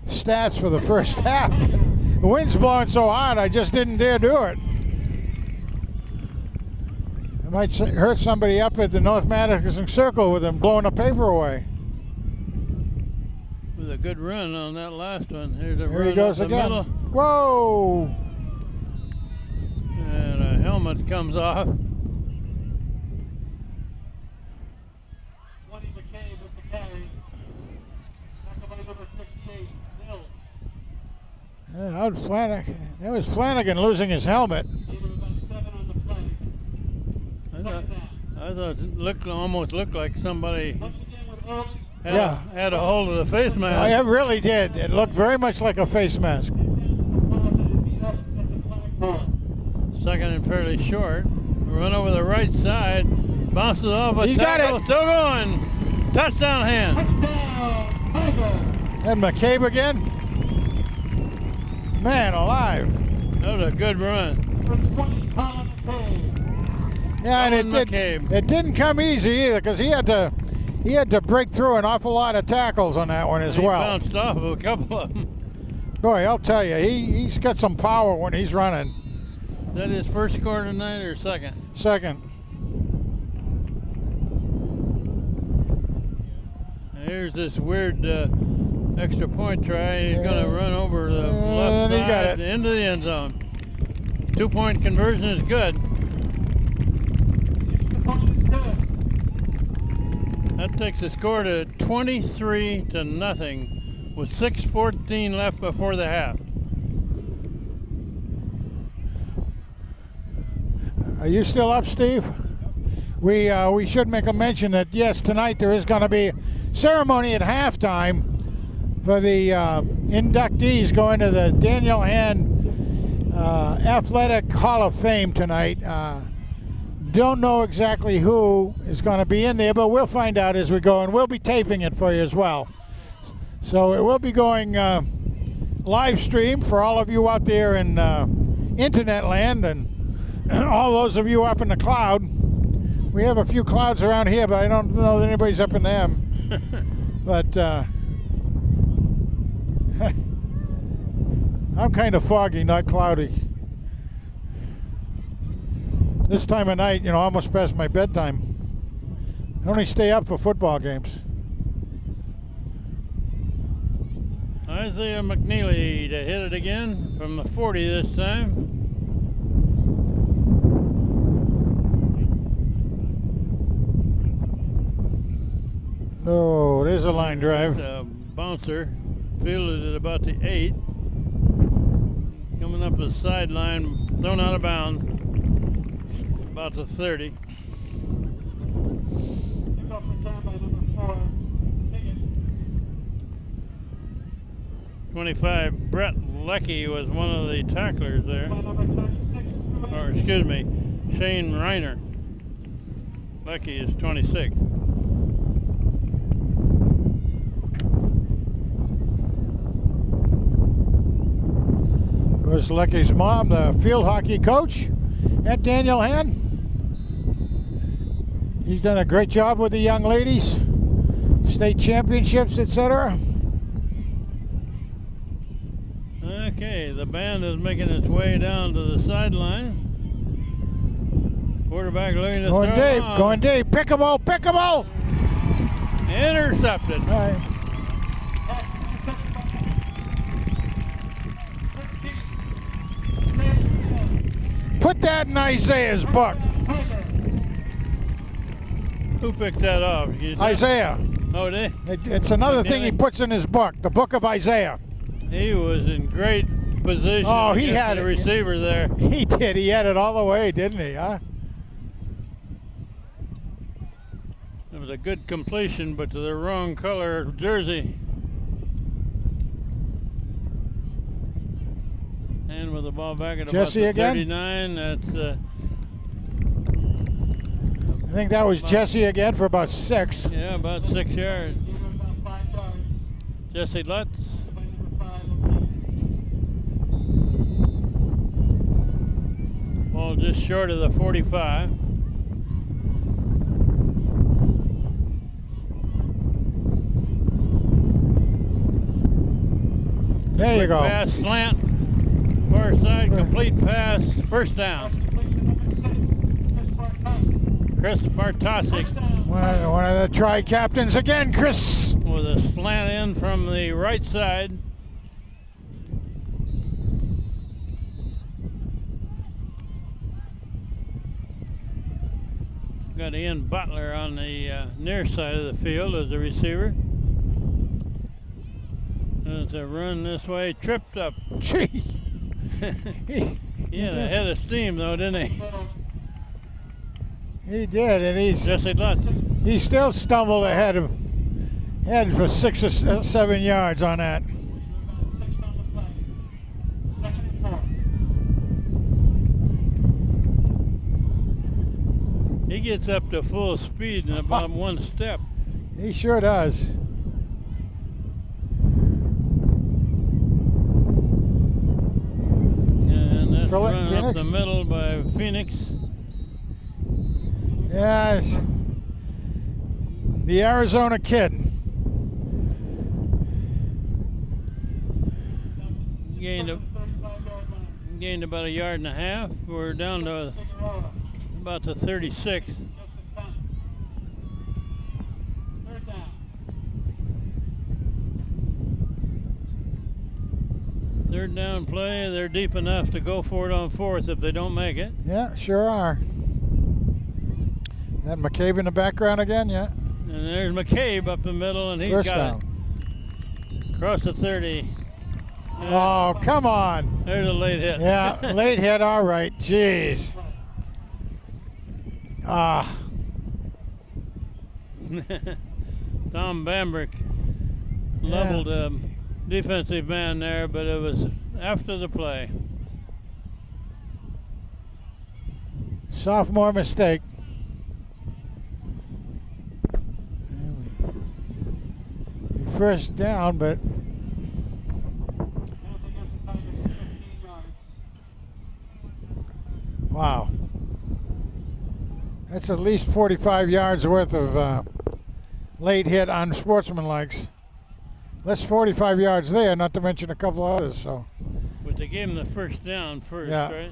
stats for the first half. The wind's blowing so hard, I just didn't dare do it. I might hurt somebody up at the North Madison Circle with them blowing the paper away. With a good run on that last one. Here's a Here run he goes up the again. middle. Whoa! And a helmet comes off. 20 McCabe with the carry. Tackled by number 68, Mills. That was Flanagan losing his helmet. Leader about 7 on the play. I thought it almost looked like somebody Once again with Early. had a hold of the face mask. Oh, it really did. It looked very much like a face mask. 2nd and fairly short. Run over the right side. Bounces off a He got tackle. it. Still going. Touchdown hand. Touchdown, Tiger. And McCabe again. Man alive. That was a good run. For 20, Colin McCabe. Yeah, and Colin McCabe. it didn't come easy either because he had to break through an awful lot of tackles on that one as He well. bounced off of a couple of them. Boy, I'll tell you, he's got some power when he's running. Is that his first score tonight or second? Second. Here's this weird extra point try. He's going to run over the left And he got side it. into the end zone. 2-point conversion is good. The point is good. That takes the score to 23-0 with 6:14 left before the half. Are you still up, Steve? We should make a mention that yes, tonight there is going to be a ceremony at halftime for the inductees going to the Daniel Hand Athletic Hall of Fame tonight. Don't know exactly who is going to be in there, but we'll find out as we go, and we'll be taping it for you as well. So it will be going live stream for all of you out there in internet land and all those of you up in the cloud. We have a few clouds around here, but I don't know that anybody's up in them. But I'm kind of foggy, not cloudy. This time of night, you know, almost past my bedtime. I only stay up for football games. Isaiah McNeely to hit it again from the 40 this time. Oh, there's a line drive. A bouncer fielded at about the 8. Coming up the sideline, thrown out of bounds. About the 30. Kickoff return by number 4, Higgins. 25, Brett Leckie was one of the tacklers there. By number 36, Or excuse me, Shane Reiner. Leckie is 26. was Lecky's mom, the field hockey coach at Daniel Hand. He's done a great job with the young ladies, state championships, etc. Okay, the band is making its way down to the sideline. Quarterback looking to Going throw deep, long. going deep. Pickable, pickable. Intercepted. All right. Put that in Isaiah's book. Who picked that off? You said- Isaiah. Oh, did It's another thing he Okay. puts in his book, the book of Isaiah. he was in great position. Oh, he against had the it. receiver there. He did. He had it all the way, didn't he? Huh? It was a good completion, but to the wrong color jersey. And with the ball back at Jesse about the again? 39, that's I think that was Jesse again for about 6. yeah, about 6 yards. Jesse Lutz. Ball just short of the 45. There you go. Pass slant, far side, complete pass, first down. Chris Bartosik One of the tri-captains again, Chris. with a slant in from the right side. Got Ian Butler on the near side of the field as a receiver. As a run this way, tripped up. Gee. He had a head of steam though, didn't he? He did, and Jesse Lutz. he still stumbled ahead for 6 or 7 yards on that. He gets up to full speed in about one step. He sure does. And that's Philip run up Phoenix? the middle by Phoenix. Yes. The Arizona kid. Gained about a yard and a half. We're down to about the 36. Third down play, they're deep enough to go for it on 4th if they don't make it. Yeah, sure are. That McCabe in the background again, yeah. And there's McCabe up the middle, and he's First got down. it. Across the 30. Oh, come on. There's a late hit. Yeah, late hit, all right. Jeez. Ah, Tom Bambrick leveled a defensive man there, but it was after the play. sophomore mistake. First down, but wow. That's at least 45 yards worth of late hit on sportsmanlikes. That's 45 yards there, not to mention a couple others. So. But they gave him the first down first, Yeah. right?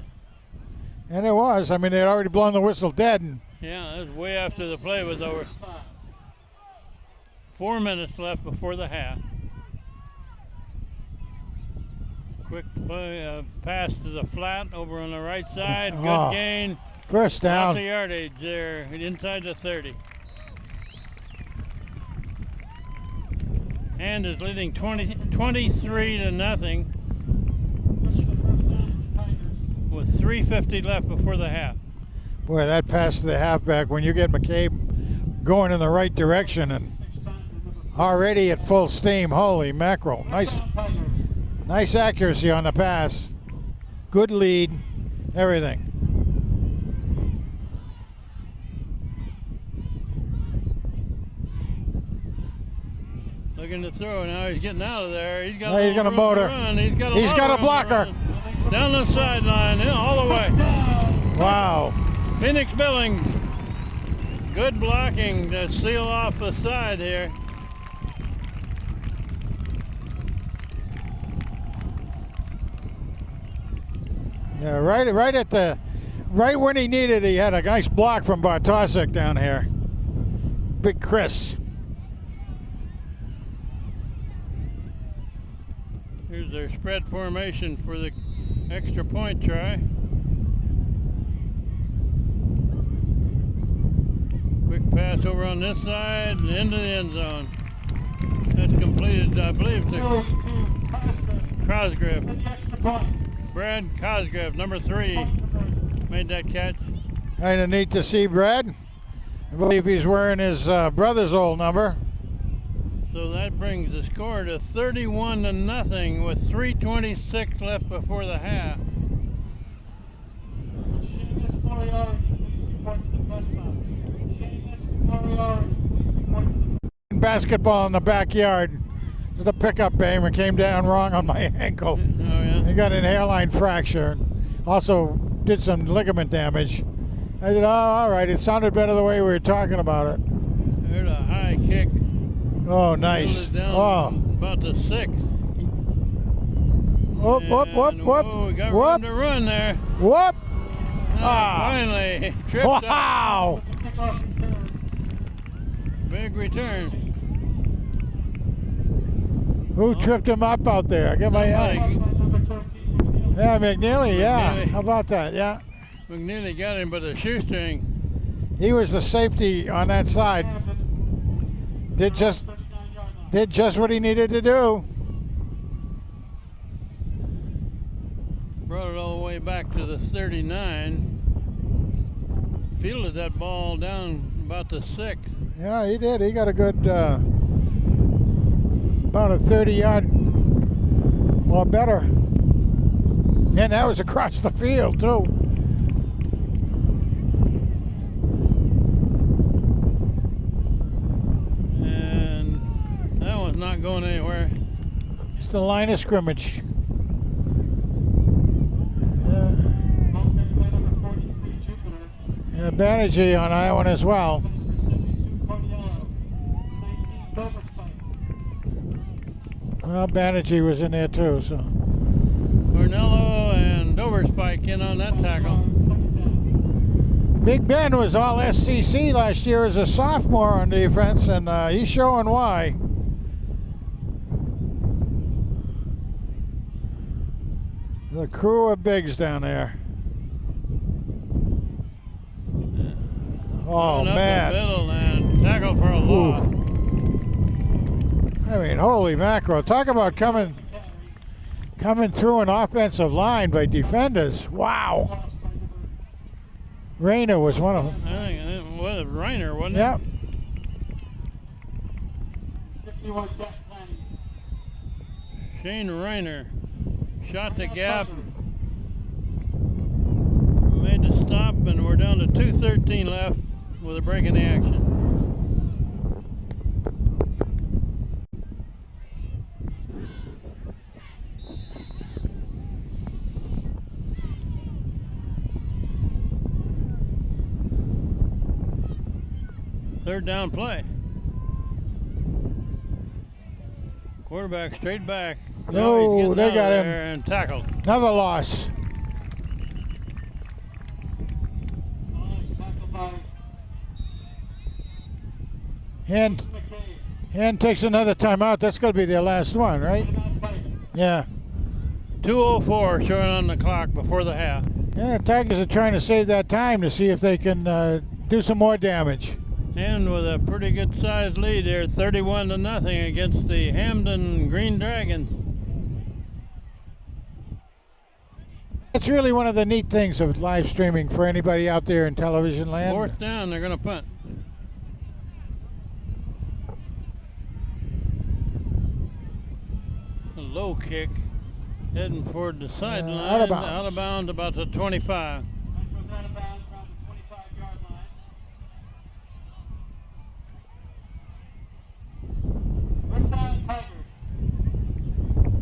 And it was. I mean, they had already blown the whistle dead. And Yeah, that was way after the play was over. 4 minutes left before the half. Quick play, pass to the flat over on the right side. Good Oh, gain. first Lots down. of yardage there, inside the 30. And is leading 23 to nothing with 3:50 left before the half. Boy, that pass to the halfback, when you get McCabe going in the right direction and already at full steam, holy mackerel. Nice accuracy on the pass. Good lead, everything. Looking to throw now. He's getting out of there. He's got. Now he's gonna room to motor. run. He's got a He's lot got of a room to blocker. run. Down the sideline, in all the way. Wow. Phoenix Billings. Good blocking to seal off the side here. Yeah, right when he needed it, he had a nice block from Bartosik down here. Big Chris. Here's their spread formation for the extra point try. Quick pass over on this side and into the end zone. That's completed, I believe, to Cosgrave. Brad Cosgrave, number 3, made that catch. Kind of neat to see Brad. I believe he's wearing his brother's old number. So that brings the score to 31-0 with 3:26 left before the half. Basketball in the backyard. The pickup game and came down wrong on my ankle. Oh, yeah. I got an hairline fracture. Also did some ligament damage. I said, oh, all right. It sounded better the way we were talking about it. Here's a high kick. Oh, nice. Oh. About the 6. Whoop, whoop, whoop, whoop. Oh, we got whoop. room to run there. Whoop. Finally, tripped up. Wow. Big return. Who tripped him up out there? I got my eye. Yeah, McNeely, yeah. McNeely. How about that? Yeah. McNeely got him, but the shoestring. He was the safety on that side. Did just what he needed to do. Brought it all the way back to the 39. Fielded that ball down about the 6. Yeah, he did. He got a good, about a 30-yard or better. And that was across the field, too. And that one's not going anywhere. Just the line of scrimmage. Yeah, Banerjee on that one as well. Well, Banerjee was in there too, so. Cornello and Overspike in on that tackle. Big Ben was all SCC last year as a sophomore on defense, and he's showing why. The crew of bigs down there. Oh, Up man. the middle and tackle for a loss. I mean, holy mackerel. Talk about coming through an offensive line by defenders. Wow. Rayner was one of them. I think it was Reiner, wasn't it? Yep. Shane Reiner shot the gap, made the stop, and we're down to 2:13 left with a break in the action. Third down play. Quarterback straight back. Now he's No, getting they out of got him. there and tackled. Another loss. Hand takes another timeout. That's going to be their last one, right? Yeah. 2:04 showing on the clock before the half. Yeah, Tigers are trying to save that time to see if they can do some more damage. And with a pretty good sized lead here, 31-0 against the Hamden Green Dragons. It's really one of the neat things of live streaming for anybody out there in television land. Fourth down, they're going to punt. A low kick, heading toward the sideline. Out of bounds. Out of bounds about the 25.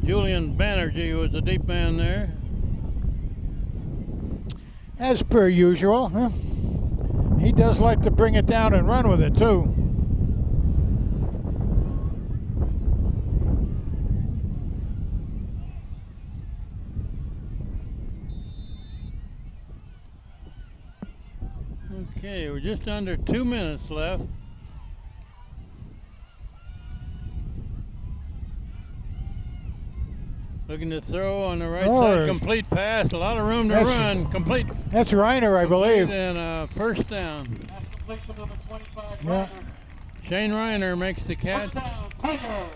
Julian Banerjee was the deep man there. as per usual. Huh? He does like to bring it down and run with it too. Okay, we're just under 2 minutes left. Looking to throw on the right side, complete pass, a lot of room to run, complete. That's Reiner, I believe. And first down. Yeah. Shane Reiner makes the catch. That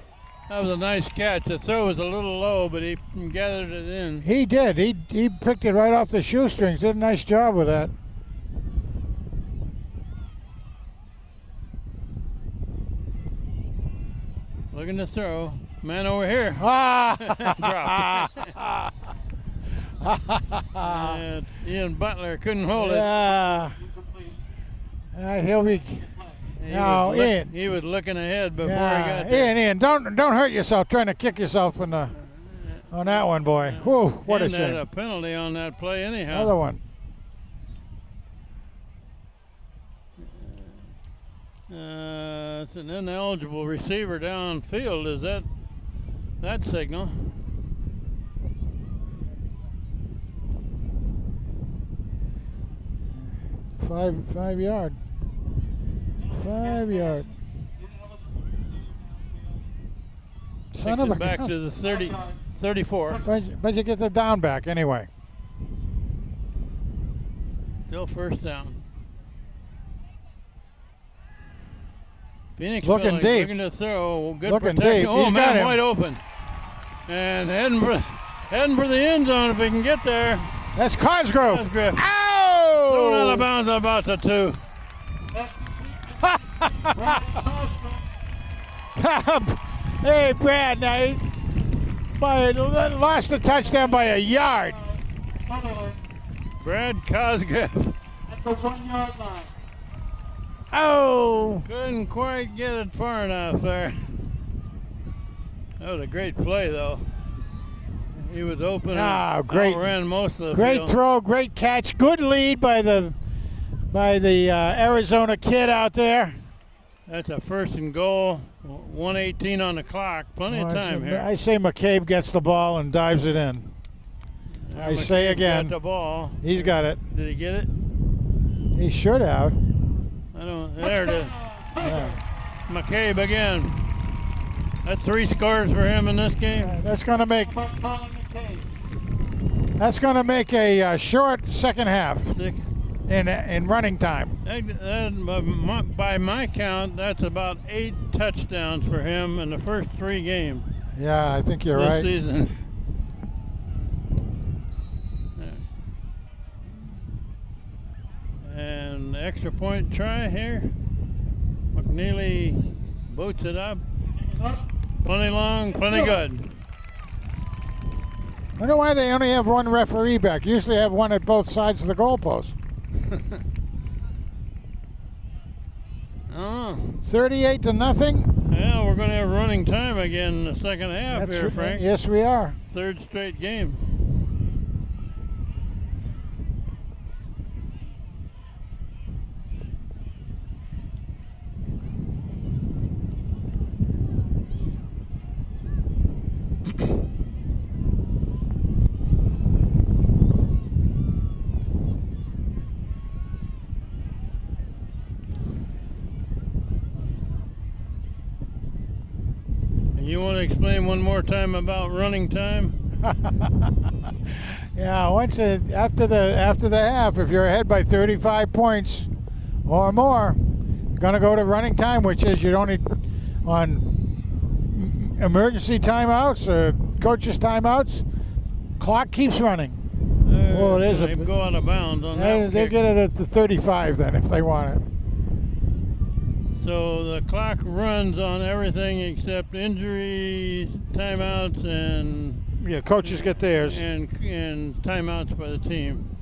was a nice catch. The throw was a little low, but he gathered it in. He did. He picked it right off the shoestrings. Did a nice job with that. Looking to throw. Man over here. Ah! And Ian Butler couldn't hold it. Yeah. He'll be. Now, Ian. He was looking ahead before he got there. there. Ian, don't hurt yourself trying to kick yourself on that one, boy. Whew, what a shame. A penalty on that play anyhow. Another one. It's an ineligible receiver downfield. Is that signal? Five yard. 5 yard. Son of a back gun. to the 34. But you get the down back anyway. Still first down. Phoenix looking deep. Looking to throw. Good looking protection. deep. Oh, He's man, got him. wide open. And heading for the end zone if he can get there. That's Cosgrove. Cosgrove. Ow! Thrown out of bounds about the 2. Hey, Brad, now lost the touchdown by a yard. Brad Cosgrove. At the 1 yard line. Oh! Couldn't quite get it far enough there. That was a great play, though. He was open. Great! Ran most of the great field. Throw, great catch, good lead by the Arizona kid out there. That's a first and goal. 1:18 on the clock. Plenty of time here. I say McCabe gets the ball and dives it in. I say again. Got the ball. He's got it. Did he get it? He should have. I don't. There it is. Yeah. McCabe again. That's 3 scores for him in this game. That's going to make. That's going to make a short second half in running time. By my count, that's about 8 touchdowns for him in the first 3 games. Yeah, I think you're right. This season. And extra point try here. McNeely boots it up. Plenty long, plenty good. I wonder why they only have one referee back. Usually have one at both sides of the goalpost. Oh. 38-0. Yeah, we're going to have running time again in the second half here, Frank. Yes, we are. 3rd straight game. You want to explain one more time about running time? Yeah, after the half, if you're ahead by 35 points or more, you're gonna go to running time, which is you're only on emergency timeouts or coaches timeouts. Clock keeps running. Well, it is. They go out of bounds on that. They get it at the 35 then if they want it. So the clock runs on everything except injuries, timeouts, and coaches get theirs. And timeouts by the team.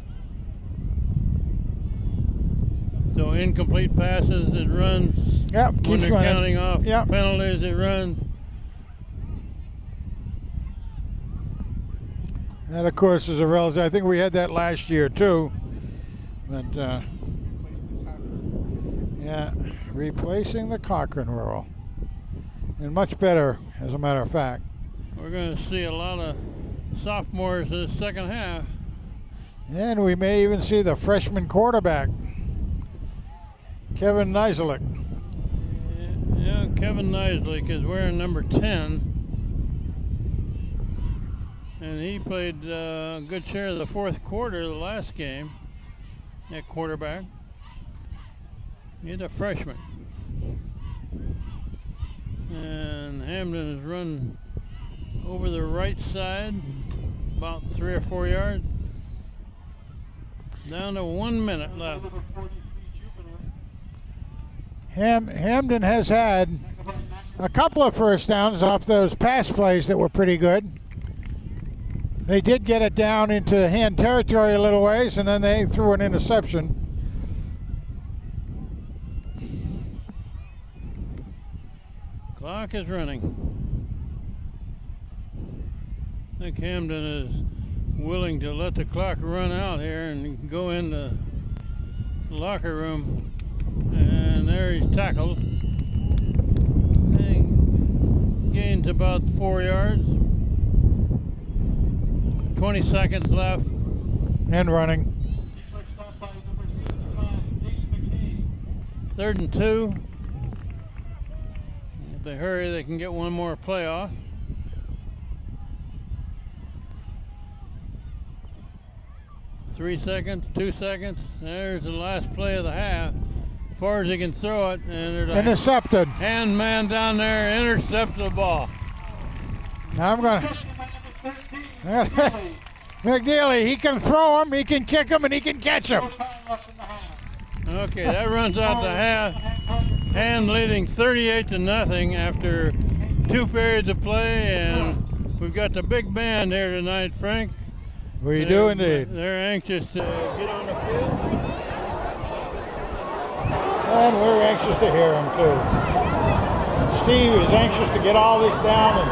So incomplete passes, it runs. Yep, keeps when they're running. Counting off penalties, it runs. That, of course, is a relative. I think we had that last year too. But yeah, replacing the Cochrane rule. And much better, as a matter of fact. We're going to see a lot of sophomores in the second half. And we may even see the freshman quarterback, Kevin Niselik. Yeah, Kevin Niselik is wearing number 10. And he played a good share of the fourth quarter of the last game at quarterback. He's a freshman. And Hamden has run over the right side about 3 or 4 yards. Down to 1 minute left. Hamden has had a couple of first downs off those pass plays that were pretty good. They did get it down into hand territory a little ways, and then they threw an interception. Clock is running. I think Hamden is willing to let the clock run out here and go into the locker room. And there he's tackled. And gains about 4 yards. 20 seconds left. And running. 3rd and 2. If they hurry, they can get one more play off. Three seconds, 2 seconds. There's the last play of the half. As far as he can throw it, and there's a intercepted. Hand man down there intercepted the ball. Now I'm going to. McNeely, he can throw him, he can kick him, and he can catch him. Okay, that runs out to half. Hand leading 38-0 after 2 periods of play, and we've got the big band here tonight, Frank. We do indeed. They're anxious to get on the field. And we're anxious to hear him too. Steve is anxious to get all this down and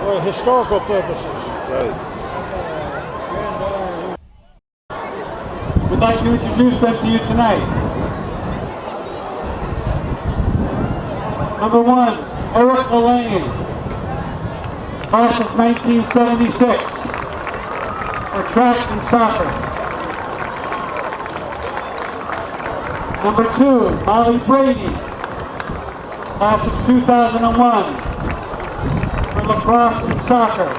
for historical purposes. Right. We'd like to introduce them to you tonight. Number 1, Eric Elaine, class of 1976, for track and soccer. Number 2, Molly Brady, class of 2001, for lacrosse and soccer.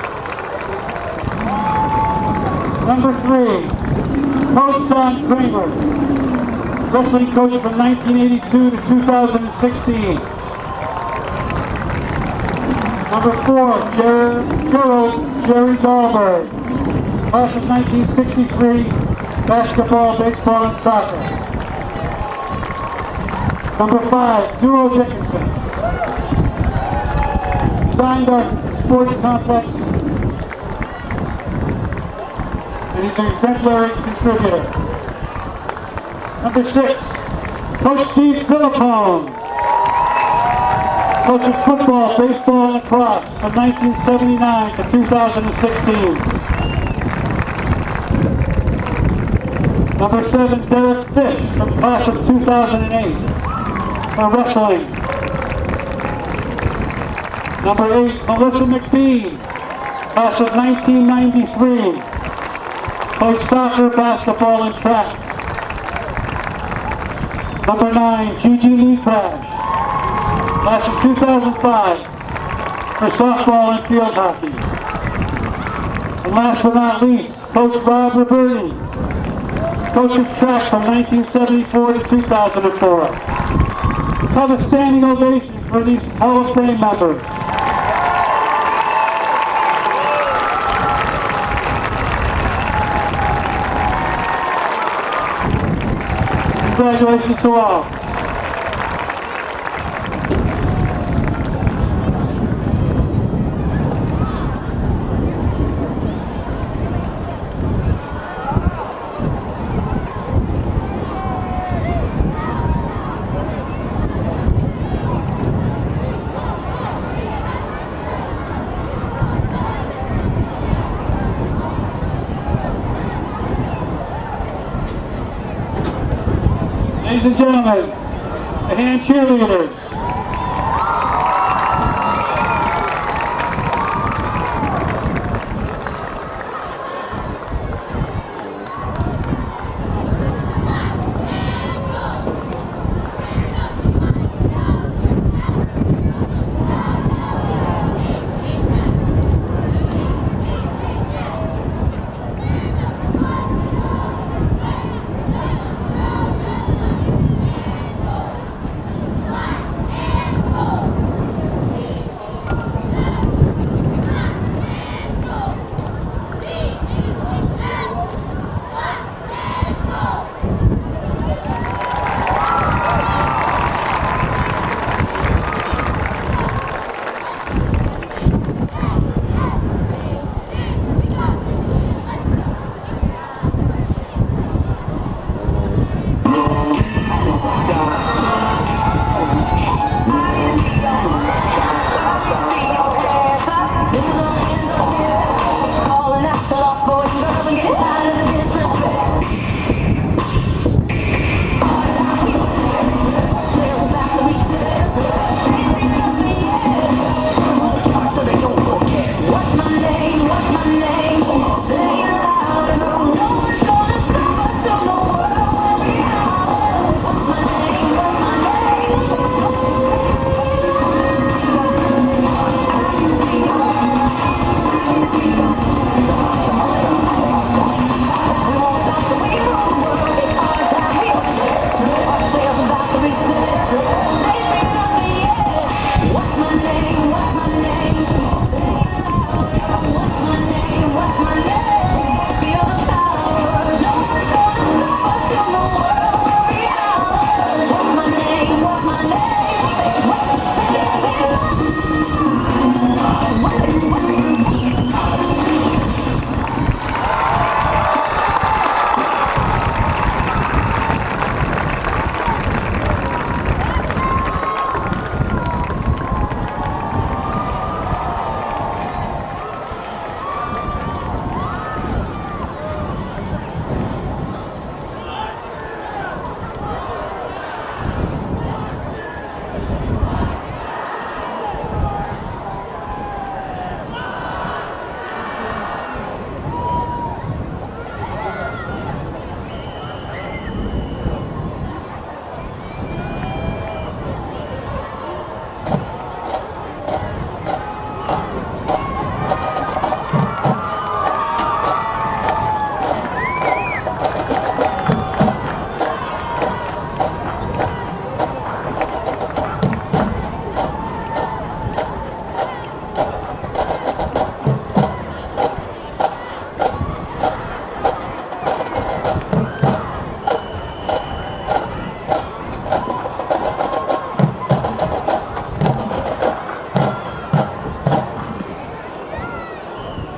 Number 3, Coach Don Kramer, wrestling coach from 1982 to 2016. Number 4, Jerry Dahlberg, class of 1963, basketball, baseball, and soccer. Number 5, Duo Dickinson, designed our sports complex, and he's an exemplary contributor. Number 6, Coach Steve Philippone, coach of football, baseball, and lacrosse from 1979 to 2016. Number 7, Derek Fish from class of 2008 for wrestling. Number 8, Melissa McBean, class of 1993, coach soccer, basketball, and track. Number 9, Gigi Lee Crash, class of 2005 for softball and field hockey. And last but not least, Coach Bob Roberti, coach of track from 1974 to 2004. Let's have a standing ovation for these Hall of Fame members. Congratulations to all. Ladies and gentlemen, the hand cheerleaders.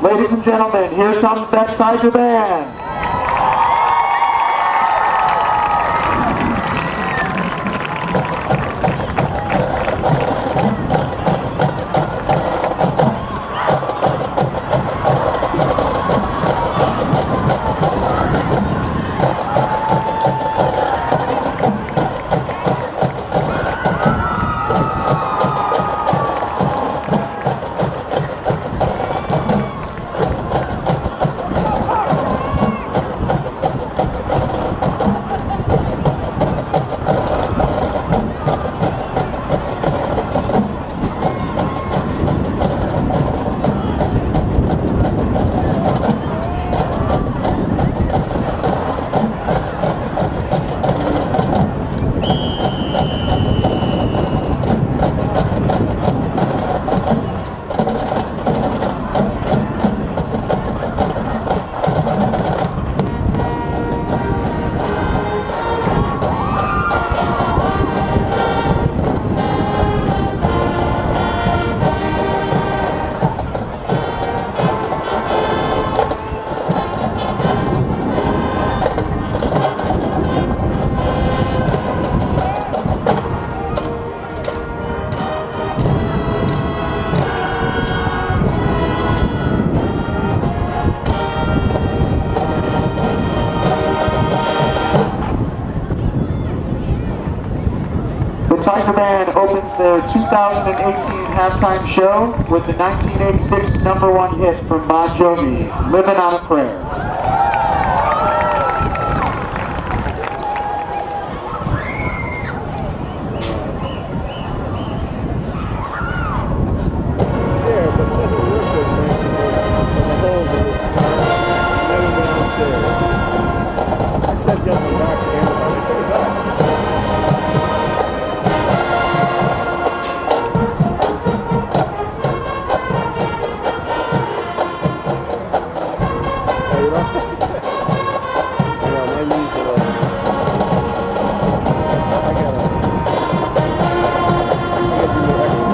Ladies and gentlemen, here comes that Tiger Band. Tiger Band opens their 2018 halftime show with the 1986 #1 hit from Bon Jovi, "Living on a Prayer." Yeah, but it doesn't work good, man, because the holes in this car never been downstairs. I said just the back end, but I took it back. Oh, you know? I know, my knees are like... I gotta do more exercise.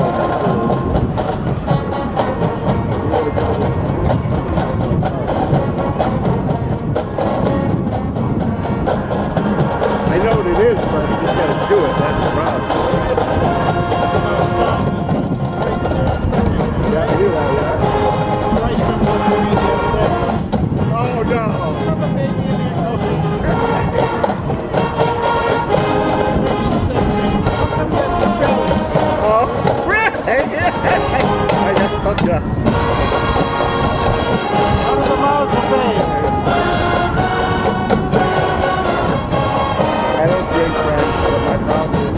I know what it is, but you just gotta do it. That's the problem. Yeah, I do that, yeah. Oh, no. Oh, right. I just hooked up. Out of the mouths of babes. I don't drink, friends, but my problem is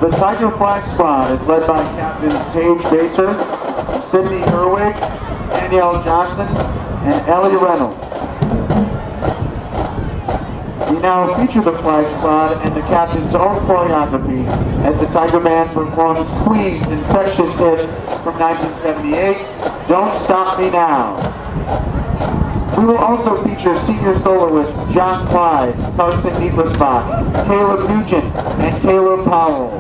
The Tiger Flag Squad is led by Captains Paige Baser, Sydney Irwig, Danielle Johnson, and Ellie Reynolds. We now feature the Flag Squad and the captain's own choreography as the Tiger Band performs Queen's infectious hit from 1978, "Don't Stop Me Now." We will also feature senior soloists John Clyde, Carson Neatlisbach, Caleb Nugent, and Caleb Powell.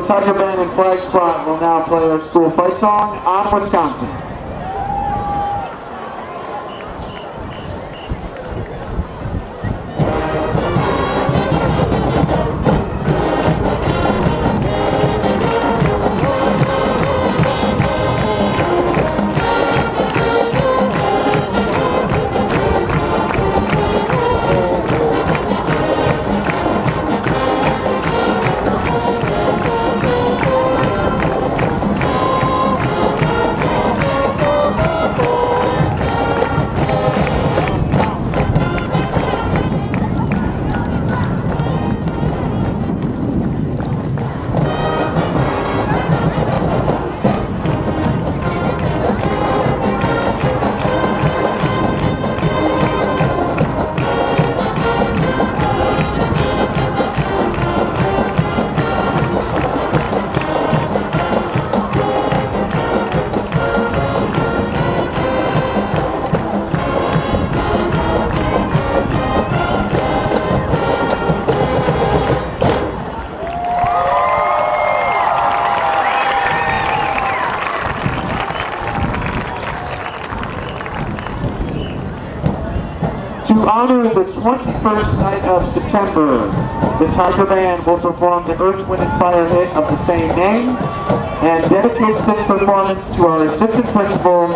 The Tiger Band and Flag Squad will now play our school fight song, On Wisconsin. To honor the 21st night of September, the Tiger Band will perform the Earth, Wind & Fire hit of the same name and dedicates this performance to our assistant principal,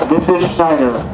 Mrs. Schneider.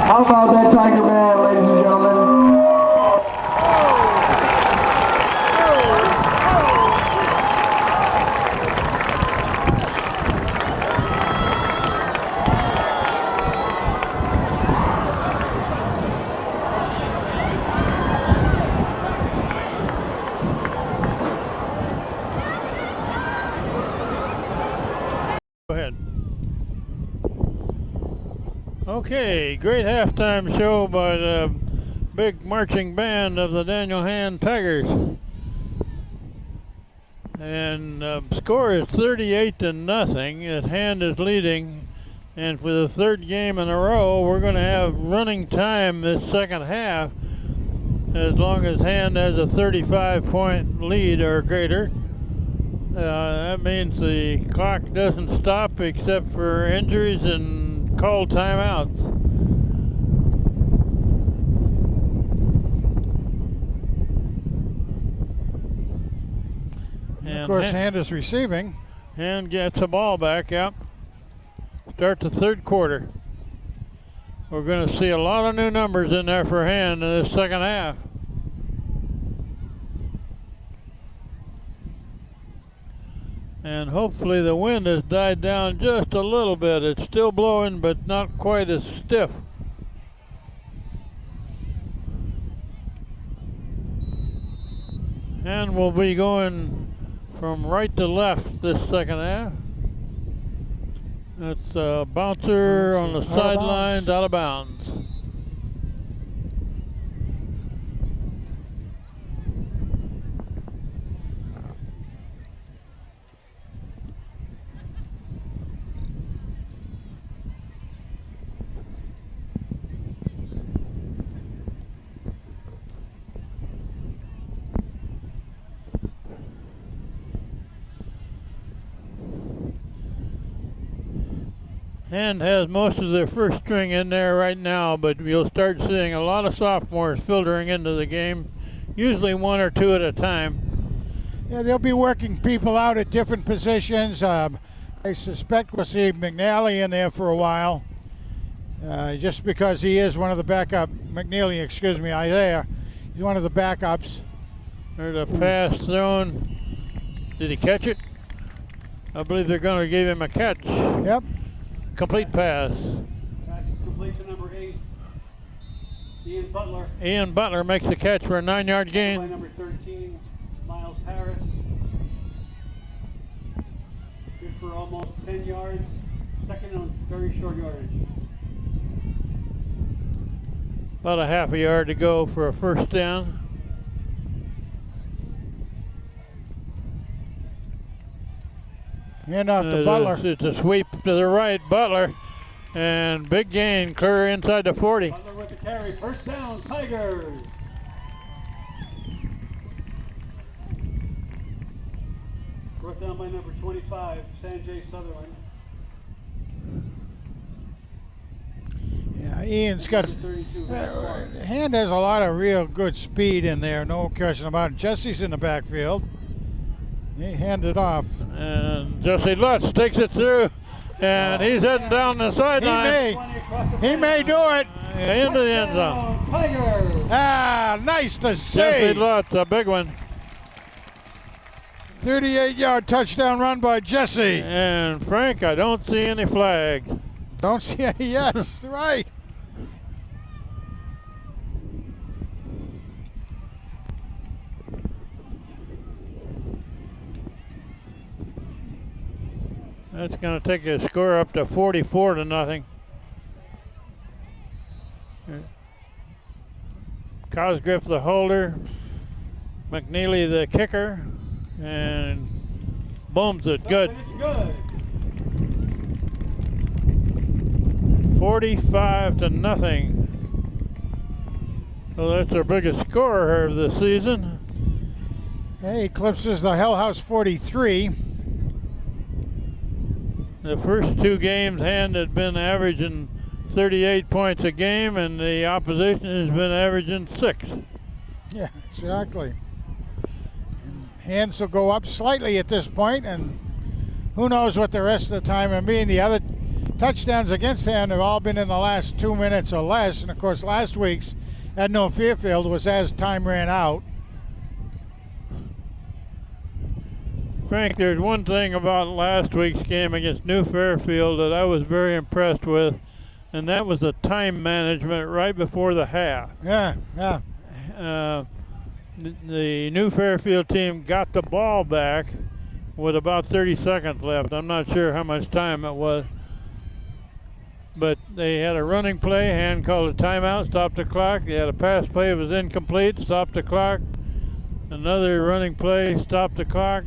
How about that Tiger Band, ladies and gentlemen? Go ahead. Okay, great halftime show by the big marching band of the Daniel Hand Tigers. And score is 38-0. Hand is leading, and for the third game in a row, we're going to have running time this second half. As long as Hand has a 35-point lead or greater, that means the clock doesn't stop except for injuries and called timeouts. And of course, Hand is receiving. And gets the ball back, yep. Start the third quarter. We're going to see a lot of new numbers in there for Hand in this second half. And hopefully the wind has died down just a little bit. It's still blowing, but not quite as stiff. And we'll be going from right to left this second half. That's a bouncer on the sidelines, out of bounds. And has most of their first string in there right now, but you'll start seeing a lot of sophomores filtering into the game, usually one or two at a time. Yeah, they'll be working people out at different positions. I suspect we'll see McNally in there for a while, just because he is one of the backup. McNeely, excuse me, Isaiah. He's one of the backups. There's a pass thrown. Did he catch it? I believe they're going to give him a catch. Yep. Complete pass. Pass is complete to number 8, Ian Butler. Ian Butler makes the catch for a 9-yard By gain. number 13, Miles Harris. Good for almost 10 yards. Second on very short yardage. About a half a yard to go for a first down. Hand off to Butler. It's a sweep to the right, Butler, and big gain, clear inside the 40. Butler with the carry. First down, Tigers. Brought down by number 25, Sanjay Sutherland. Yeah, Ian's got. 32. Hand has a lot of real good speed in there, no question about it. Jesse's in the backfield. He handed off. And Jesse Lutz takes it through, and he's heading down the sideline. He may do it. Into the end zone. Tigers. Ah, nice to see. Jesse Lutz, a big one. 38-yard touchdown run by Jesse. And Frank, I don't see any flags. Don't see any. Yes, right. That's going to take a score up to 44-0. Cosgriff the holder, McNeely the kicker, and booms it. Good. It's good. 45-0. So that's their biggest scorer of the season. Hey, eclipses the Hell House 43. The first two games, Hand had been averaging 38 points a game, and the opposition has been averaging 6. Yeah, exactly. And Hands will go up slightly at this point, and who knows what the rest of the time will be. The other touchdowns against Hand have all been in the last 2 minutes or less, and of course last week's at No Fairfield was as time ran out. Frank, there's one thing about last week's game against New Fairfield that I was very impressed with, and that was the time management right before the half. Yeah. The New Fairfield team got the ball back with about 30 seconds left. I'm not sure how much time it was, but they had a running play. Hand called a timeout, stopped the clock. They had a pass play, it was incomplete, stopped the clock. Another running play, stopped the clock.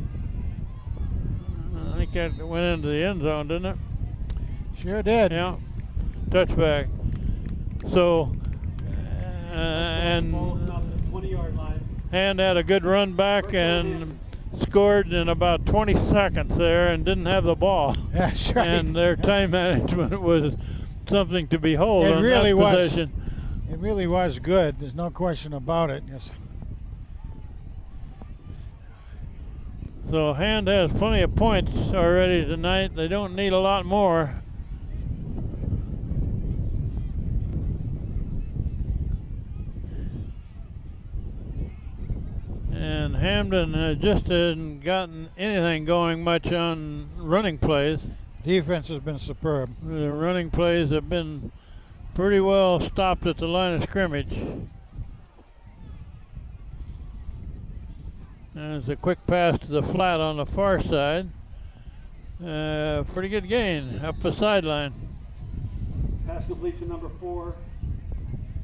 I think that went into the end zone, didn't it? Sure did. Yeah, touchback. So, and 20-yard line. Hand had a good run back and scored in about 20 seconds there and didn't have the ball. That's right. And their time management was something to behold. It on really that was. possession. It really was good. There's no question about it. Yes. So Hand has plenty of points already tonight. They don't need a lot more. And Hamden just hasn't gotten anything going much on running plays. Defense has been superb. The running plays have been pretty well stopped at the line of scrimmage. And it's a quick pass to the flat on the far side. Pretty good gain up the sideline. Pass complete to number 4,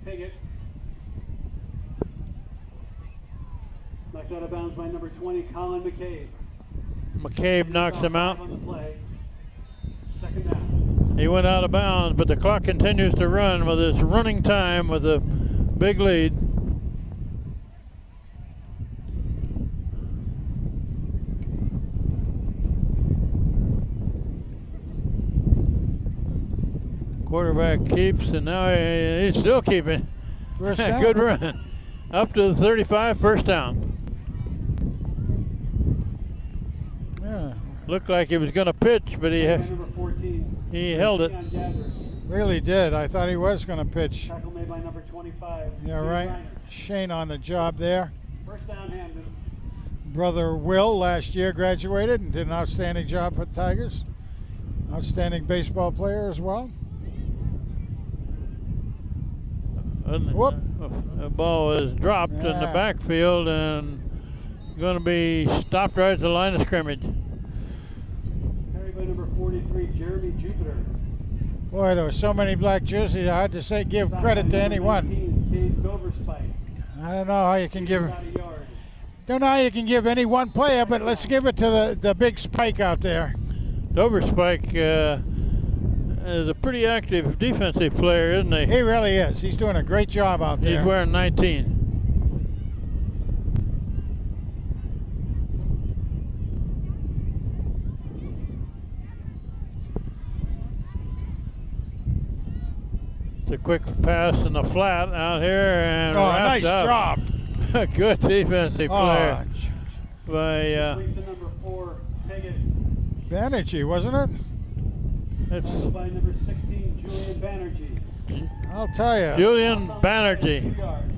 Piggott. Knocked out of bounds by number 20, Colin McCabe. McCabe knocks him out. On the play. Second down. He went out of bounds, but the clock continues to run with his running time with a big lead. Quarterback keeps, and now he's still keeping. First down. Good run. Up to the 35, first down. Yeah, Looked like he was going to pitch, but Number 14. he held it. Keon Gathers. really did. I thought he was going to pitch. Tackle made by number 25. Yeah, Jim right. Reiner. Shane on the job there. First down, Hamden. Brother Will last year graduated and did an outstanding job for the Tigers. Outstanding baseball player as well. Whoop. The ball is dropped in the Yeah. backfield and going to be stopped right at the line of scrimmage. Carried by number 43, Jeremy Jupiter. Boy, there were so many black jerseys. I had to say give Stopped credit by to number anyone. 19, Cade Doverspike. I don't know how you can give. About a yard. Don't know how you can give any one player, but let's give it to the big spike out there. Doverspike is a pretty active defensive player, isn't he? He really is. He's doing a great job out there. He's wearing 19. It's a quick pass in the flat out here and Oh, wrapped nice up. job. Good defensive player Oh, by Complete to number 4, Piggott. Banerjee, wasn't it? it's Followed by number 16, Julian Banerjee. I'll tell you. Julian 2 Banerjee. yards.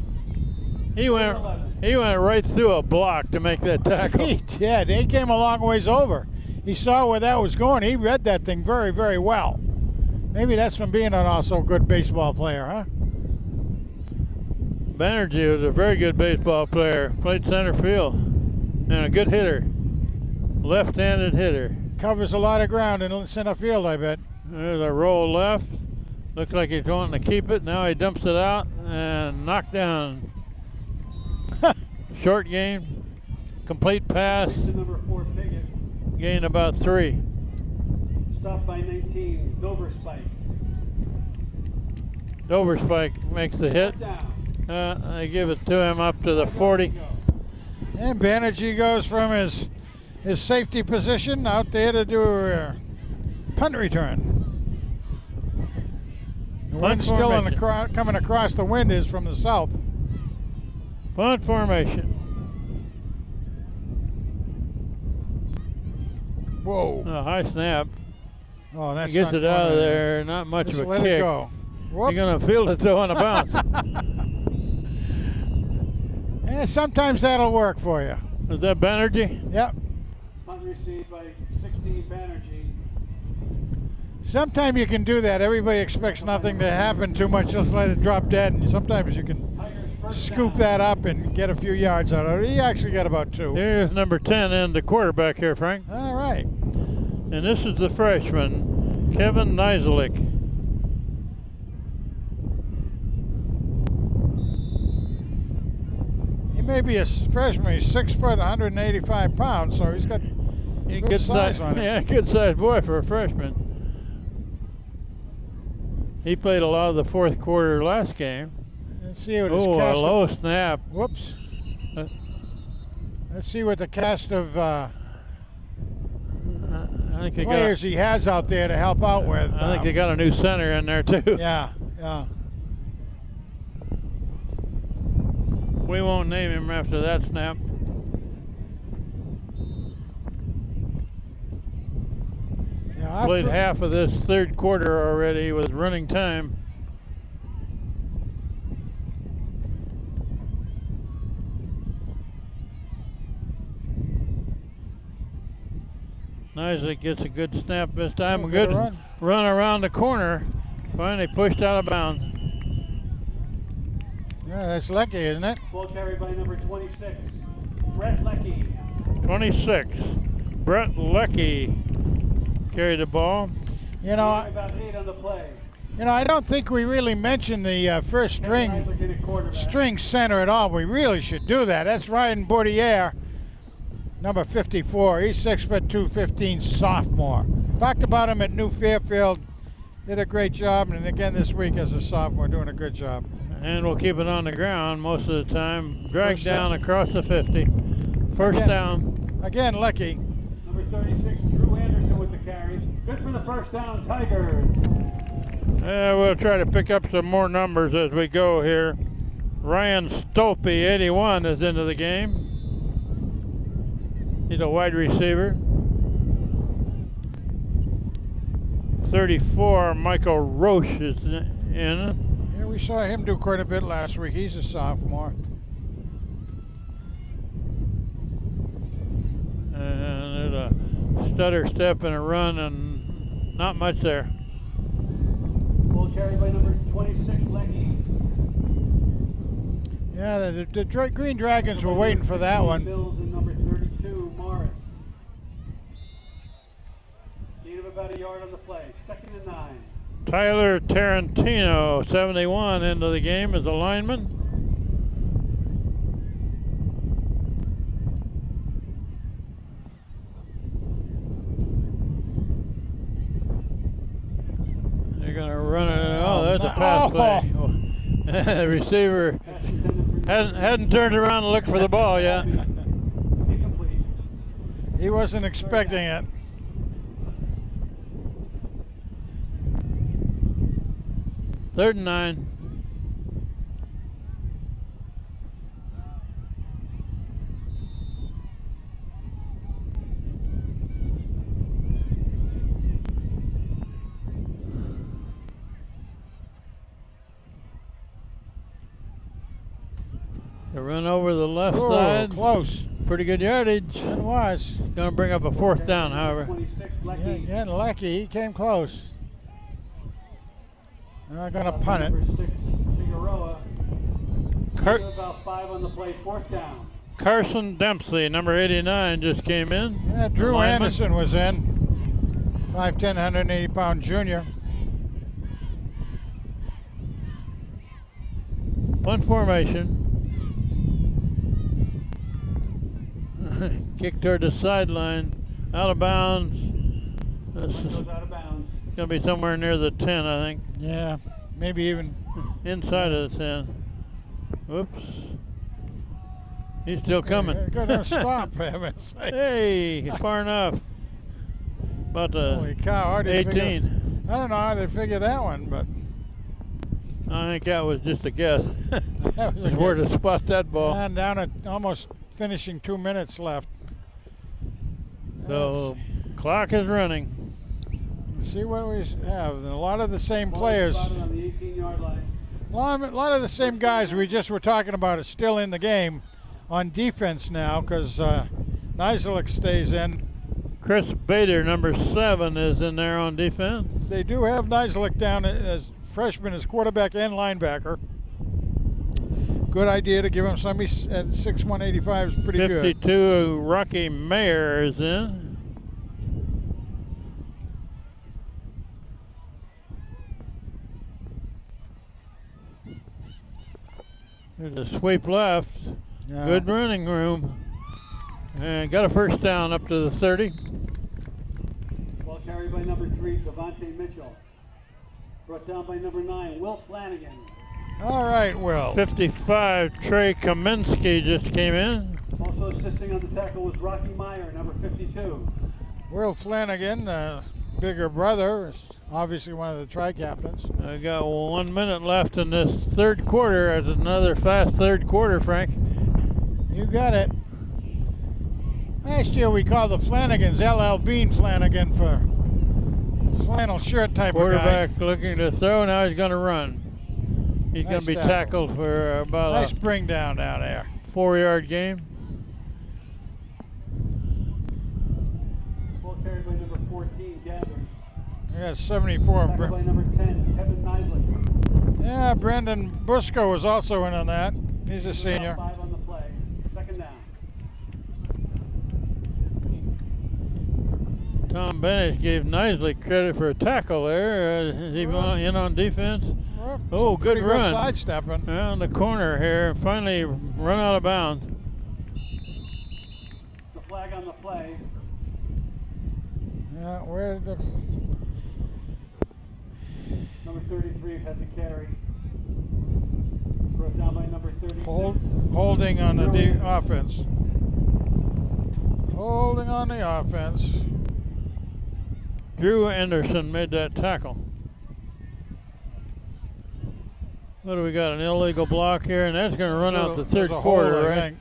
He went right through a block to make that tackle. He did. He came a long ways over. He saw where that was going. He read that thing very, very well. Maybe that's from being an also good baseball player, huh? Banerjee was a very good baseball player. Played center field and a good hitter. Left-handed hitter. Covers a lot of ground in center field, I bet. There's a roll left. Looks like he's wanting to keep it. Now he dumps it out and knocked down. Short game. Complete pass. To number 4, Piggott. Gain about 3. Stopped by 19, Doverspike. Doverspike makes the hit. Fourth down. They give it to him up to the 40. And Banerjee goes from his safety position out there to do a punt return. The wind still coming across the wind is from the south. Punt formation. Whoa. A high snap. Oh, that's He gets not it out of going in. there. Not much Just of a let kick. it go. Whoop. You're going to field it though on a bounce. Yeah, sometimes that'll work for you. Is that Banerjee? Yep. Punt received by 16, Banerjee. Sometimes you can do that. Everybody expects nothing to happen too much. Just let it drop dead. And sometimes you can Tigers first scoop down. that up and get a few yards out of it. He actually got about 2. Here's number 10 and the quarterback here, Frank. All right. And this is the freshman, Kevin Nizelik. He may be a freshman. He's 6 foot, 185 pounds, so he's got good size on him. Yeah, good size boy for a freshman. He played a lot of the fourth quarter last game. Let's see what his Oh, a cast low snap. Whoops. Uh, Let's see what the cast of I think they players he has out there to help out with. I think they got a new center in there too. Yeah, yeah. We won't name him after that snap. played half of this third quarter already with running time. Nisley gets a good snap this time. A good run around the corner. Finally pushed out of bounds. Yeah, that's Lecky, isn't it? Ball carried by number 26, Brett Lecky. 26. Brett Lecky carried the ball. You know, About 8 on the play. you know, I don't think we really mentioned the first string center at all. We really should do that. That's Ryan Bourdier, number 54. He's 6'2", 215, sophomore. Talked about him at New Fairfield. Did a great job, and again this week as a sophomore, doing a good job. And we'll keep it on the ground most of the time. Drag down across the 50. First down. Again, Lecky. Number 36, Drew Anderson with the carry. Good for the first down, Tigers. We'll try to pick up some more numbers as we go here. Ryan Stolpe, 81, is into the game. He's a wide receiver. 34, Michael Roche is in. Yeah, we saw him do quite a bit last week. He's a sophomore. And there's a stutter step and a run and not much there. Ball carried by number 26, Lecky. Yeah, the Detroit Green Dragons were waiting for that one. Bills and number 32, Morris. Gain of about a yard on the play. 2nd and 9. Tyler Tarantino, 71, into the game as a lineman. They're going to run it. Oh, there's a pass play. The receiver hadn't turned around to look for the ball yet. Incomplete. He wasn't expecting it. Third and 9. They run over the left side. Close. Pretty good yardage. It was. Going to bring up a fourth down, however. 26, Yeah, Lecky. yeah, Lecky, he came close. I'm going to punt it. Number 6, Figueroa. Car- About 5 on the play. 4th down. Carson Dempsey, number 89, just came in. Yeah, Drew The lineman. Anderson was in. 5'10", 180-pound junior. Punt formation. Kick toward the sideline. Out of bounds. This is Goes out of bounds. going to be somewhere near the 10, I think. Yeah, maybe even. Inside of the 10. Whoops. He's still coming. They're going to stop, for heaven's sakes. Hey, far enough. About Holy cow, hard to 18. figure. I don't know how they figured that one, but I think that was just a guess. that was a Where guess. to spot that ball. And down at almost finishing 2 minutes left. So, clock is running. Let's see what we have. And a lot of the same Ball players. spotted on the 18-yard line. A lot of the same guys we just were talking about are still in the game on defense now because Nisley stays in. Chris Bader, number 7, is in there on defense. They do have Nisley down as freshman as quarterback and linebacker. Good idea to give him somebody at 6'1", 185 is pretty good. 52, Rocky Mayer is in. There's a sweep left. Yeah. Good running room. And got a first down up to the 30. Ball carried by number 3, Devontae Mitchell. Brought down by number 9, Will Flanagan. All right, Will. 55, Trey Kaminsky just came in. Also assisting on the tackle was Rocky Meyer, number 52. Will Flanagan, bigger brother, is obviously one of the tri-captains. I got 1 minute left in this third quarter. It's another fast third quarter, Frank. You got it. Last year we called the Flanagans LL Bean Flanagan for Flannel shirt type of guy. Quarterback looking to throw. Now he's going to run. He's going to be tackled for about nice a bring down there. 4-yard gain. Ball carried by number 14, Gathers. Yeah, 74. Tackled by number 10, Kevin Nisley. Yeah, Brendan Busco was also in on that. He's a senior. 5 on the play. Second down. Tom Bennett gave Nisley credit for a tackle there. Is he in on defense? Well, Oh, good run. Good sidestepping. On the corner here. Finally run out of bounds. The flag on the play. Yeah, where did the... Number 33 had the carry. Brought down by number 36. Holding on the offense. Holding on the offense. Drew Anderson made that tackle. What do we got? An illegal block here, and that's going to run out the third quarter, hold, right?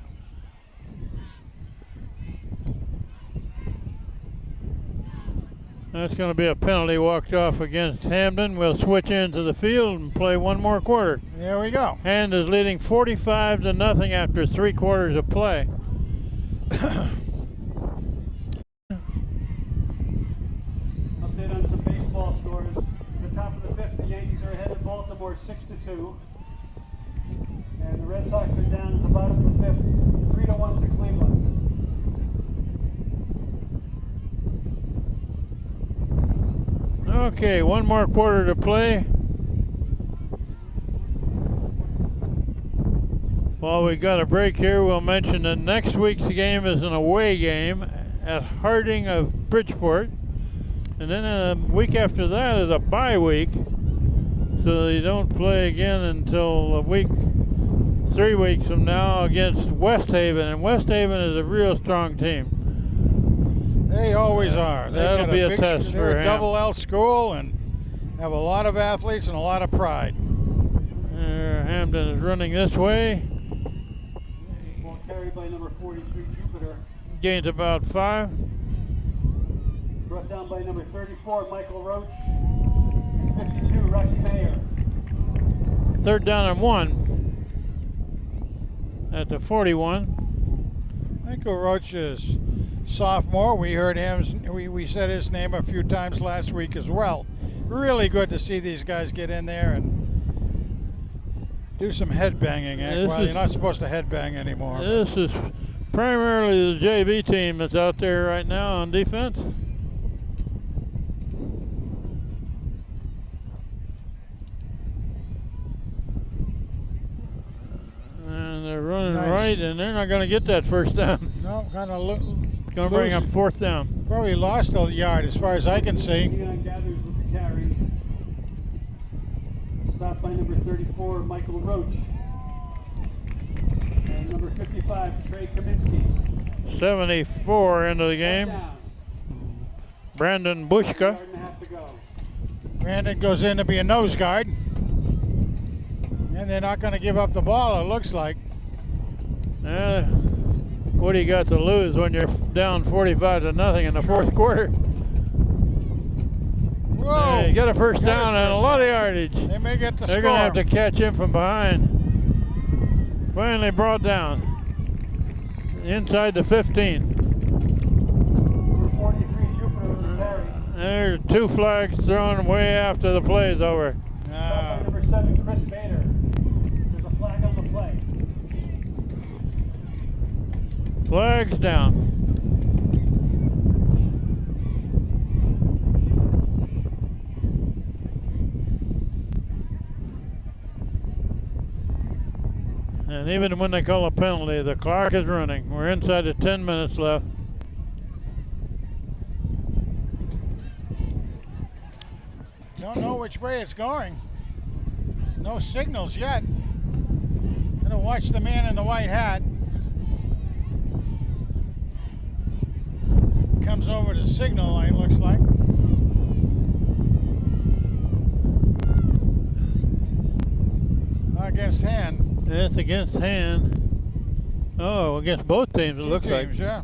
That's going to be a penalty walked off against Hamden. We'll switch into the field and play one more quarter. There we go. Hand is leading 45-0 after 3 quarters of play. Update on some baseball scores. At the top of the 5th, the Yankees are ahead of Baltimore 6-2. And the Red Sox are down at the bottom of the 5th, 3-1 to Cleveland. Okay, one more quarter to play. While we got a break here, we'll mention that next week's game is an away game at Harding of Bridgeport. And then a week after that is a bye week. So you don't play again until 3 weeks from now against West Haven. And West Haven is a real strong team. They always are. That'll be a test for They're a him. double L school and have a lot of athletes and a lot of pride. Hamden is running this way. Ball carried by number 43, Jupiter. Gains about 5. Brought down by number 34, Michael Roach. And 52, Rocky Mayer. 3rd down and 1 at the 41. Michael Roach is sophomore. We heard him, we said his name a few times last week as well. Really good to see these guys get in there and do some headbanging. Well, you're not supposed to headbang anymore. This is primarily the JV team that's out there right now on defense. And they're running right, and they're not going to get that first down. No, kind of Going to bring up 4th down. Probably lost a yard as far as I can see. Gathers with the carry. Stopped by number 34, Michael Roach. And number 55, Trey Kaminsky. 74 into the game. Brandon Bushka. Yard and a half to go. Brandon goes in to be a nose guard. And they're not going to give up the ball, it looks like. What do you got to lose when you're down 45-0 in the 4th quarter? Whoa! You got a first down and a lot of yardage. They may get the They're score. going to have to catch him from behind. Finally brought down. Inside the 15. Number 43, Jupiter with the carry. There are 2 flags thrown way after the play's over. Stopped by number 7, Chris Bader. There's a flag on the play. Flags down. And even when they call a penalty, the clock is running. We're inside the 10 minutes left. Don't know which way it's going. No signals yet. Gonna watch the man in the white hat. Comes over the signal light, looks like. Against hand. It's against hand. Oh, against both teams, it looks like. Yeah.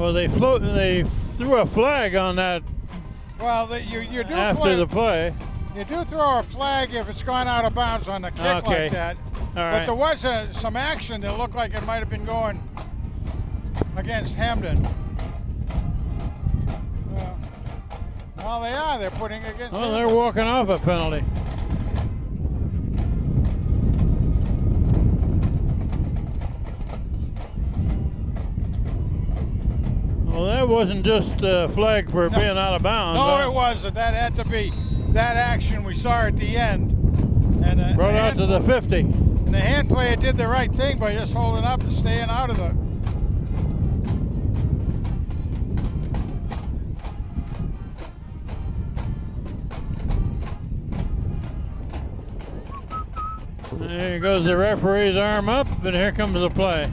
Well, they threw a flag on that Well, you do after the play. You do throw a flag if it's gone out of bounds on a kick Okay. like that. All But right. there was some action that looked like it might have been going against Hamden. Well, they are. They're putting against Oh, they're Hamden. walking off a penalty. Well, that wasn't just a flag for being out of bounds. No, it wasn't. That had to be that action we saw at the end. And Brought out to the 50. And the hand player did the right thing by just holding up and staying out of the. There goes the referee's arm up, and here comes the play.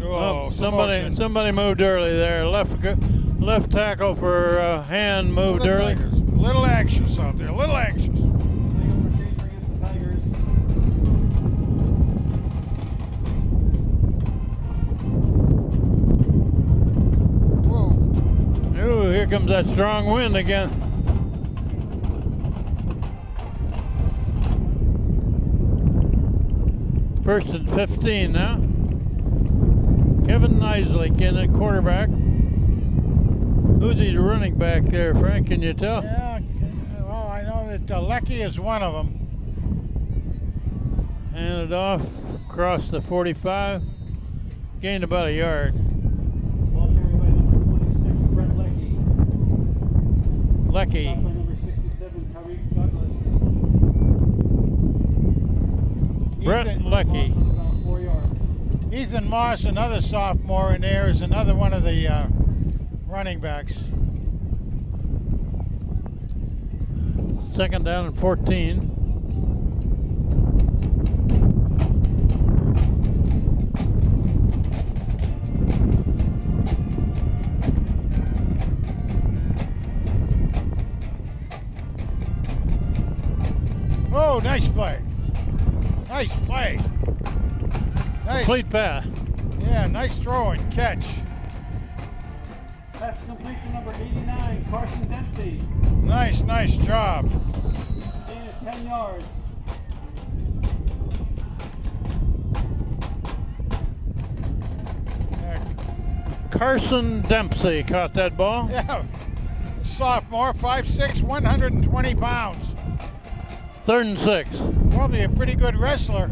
Oh, somebody moved early there. Left tackle for hand moved early. A little anxious out there. A little anxious. Against the Tigers. Whoa. Ooh, here comes that strong wind again. First and 15 now. Kevin Nisley in at quarterback. Who's he running back there, Frank? Can you tell? Yeah, well, I know that Lecky is one of them. Handed off across the 45. Gained about a yard. Ball carried by number 26, Brett Leckie. Lecky. Stopped by number 67, Tariq Douglas. Brett Lecky. Lost on about 4 yards. Ethan Moss, another sophomore in there, is another one of the running backs. Second down and 14. Oh, nice play. Nice play. Nice. Complete pass. Yeah, nice throw and catch. Pass complete to number 89, Carson Dempsey. Nice job. Gain of 10 yards. Carson Dempsey caught that ball. Yeah, sophomore, 5'6", 120 pounds. Third and 6. Probably a pretty good wrestler.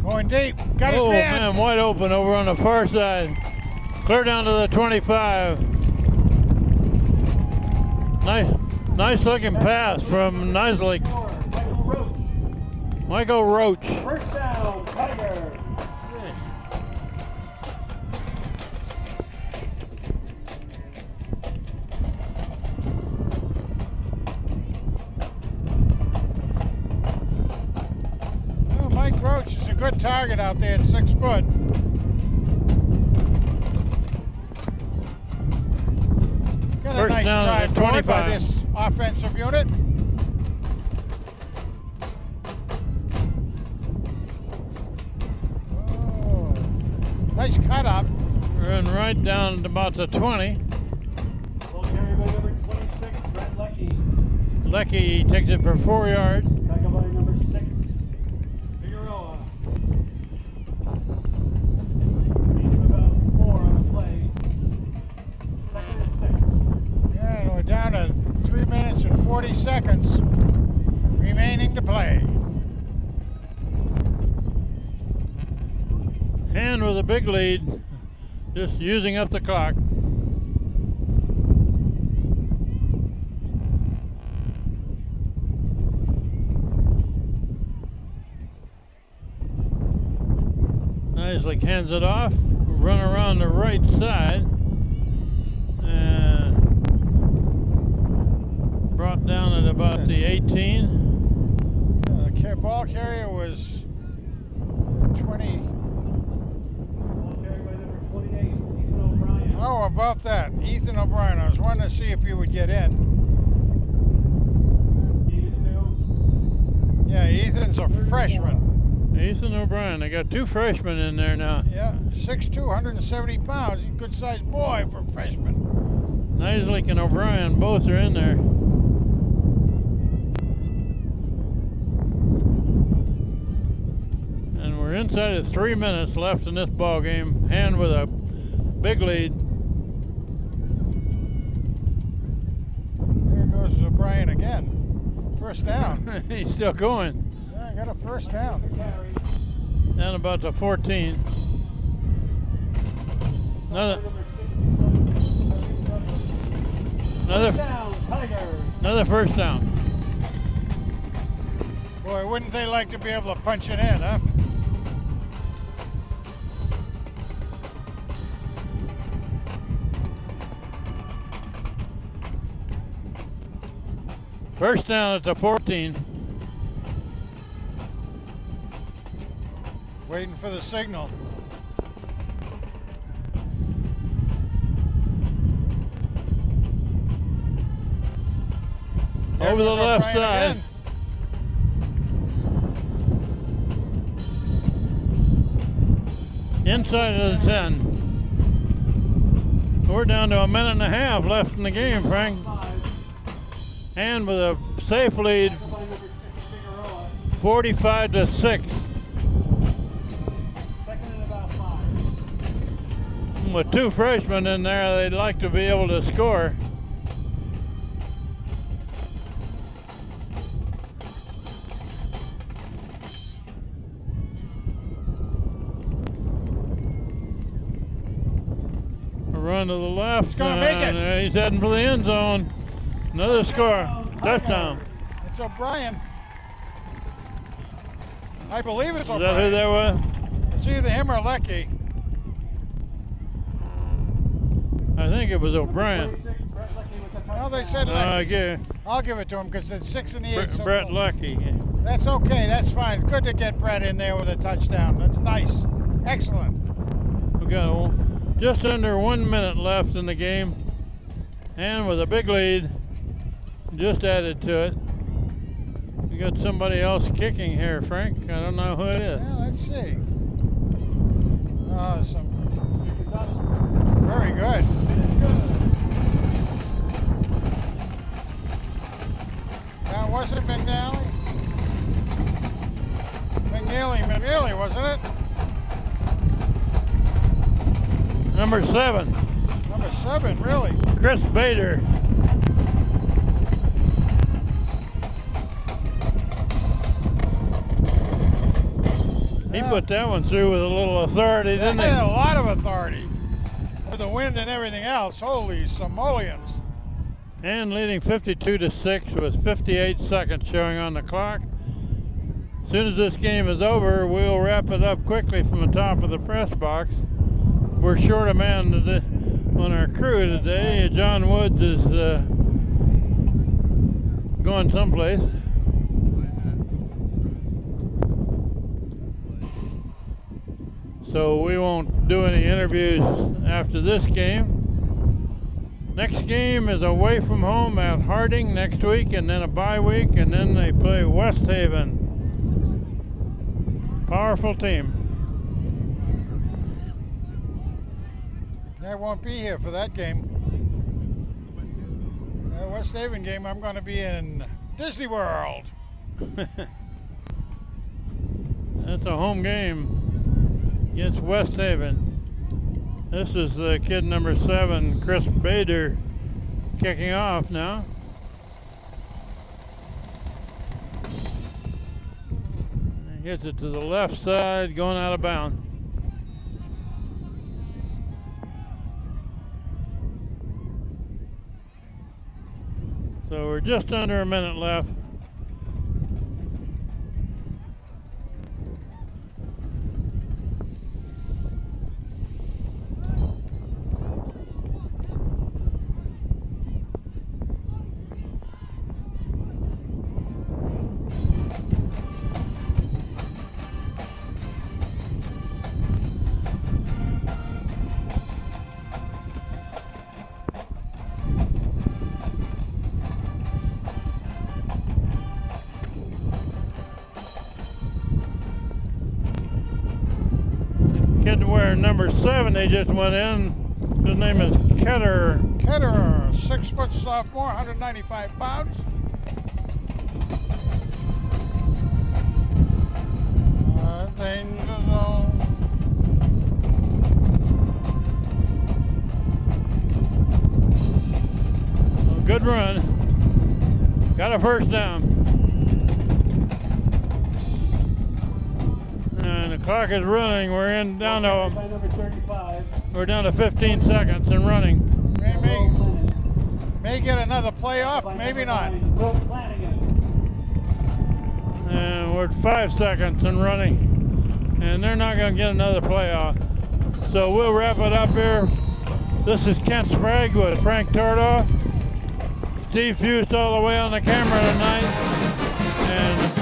Going deep. Got his Oh man. man, wide open over on the far side. Clear down to the 25. Nice looking pass from Nisley. Michael Roach. Michael Roach. First down, Tiger. Oh, Mike Roach is a good target out there at 6 foot. Got a First nice down drive at going by 25. this offensive unit. Oh, nice cut up. Run right down to about the 20. Ball carried by number 26, Brett Leckie. Lecky takes it for 4 yards. Tackle by number 6, Figueroa. Gain of about 4 on the play. Second and 6. Yeah, and we're down to 3 minutes and 40 seconds remaining to play. Hand with a big lead. Just using up the clock. Nicely hands it off. Run around the right side. And brought down at about the 18. The ball carrier was 20. Ball carried by number 28, Ethan O'Brien. Oh, about that. Ethan O'Brien. I was wanting to see if he would get in. Gain of 2. Yeah, Ethan's a freshman. Ethan O'Brien. They got two freshmen in there now. Yeah, 6'2", 170 pounds. He's a good-sized boy for a freshman. Nisley and O'Brien both are in there. And we're inside of 3 minutes left in this ball game. Hand with a big lead. There goes O'Brien again. First down. He's still going. Yeah, got a first down. Down about to 14. Another first down. Boy, wouldn't they like to be able to punch it in, huh? First down at the 14. Waiting for the signal. Over the There's left O'Brien side. again. Inside of the 10. We're down to a minute and a half left in the game, Frank. And with a safe lead, 45-6. With two freshmen in there, they'd like to be able to score. A run to the left. He's gonna make it. He's heading for the end zone. Another score. Touchdown. It's O'Brien. I believe it's Is O'Brien. that who that was? It's either him or Lecky. I think it was O'Brien. Well, they said Lecky. Yeah. I'll give it to him because it's 6 in the 8. So Brett close. Lucky. That's okay. That's fine. It's good to get Brett in there with a touchdown. That's nice. Excellent. We got just under 1 minute left in the game, and with a big lead, just added to it. We got somebody else kicking here, Frank. I don't know who it is. Yeah, let's see. Very good. That wasn't McNally. McNeely, wasn't it? Number 7, Number 7, really. Chris Bader. He put that one through with a little authority, That didn't had a he? lot of authority. With the wind and everything else, holy simoleons. And leading 52-6 with 58 seconds showing on the clock. As soon as this game is over, we'll wrap it up quickly from the top of the press box. We're short a man today, on our crew today. John Woods is going someplace. So we won't do any interviews after this game. Next game is away from home at Harding next week, and then a bye week, and then they play West Haven. Powerful team. I won't be here for that game. That West Haven game, I'm going to be in Disney World. That's a home game against West Haven. This is kid number 7, Chris Bader, kicking off now. He hits it to the left side, going out of bounds. So we're just under a minute left. kid wearing number 70 just went in. His name is Ketter. Ketter, 6-foot sophomore, 195 pounds. Danger zone. Good run. Got a first down. And the clock is running. We're down By number 35. to 15 seconds and running. May get another playoff, maybe not. Will Flanagan. And we're at 5 seconds and running. And they're not going to get another playoff. So we'll wrap it up here. This is Kent Sprague with Frank Tordoff. Steve Fust all the way on the camera tonight. And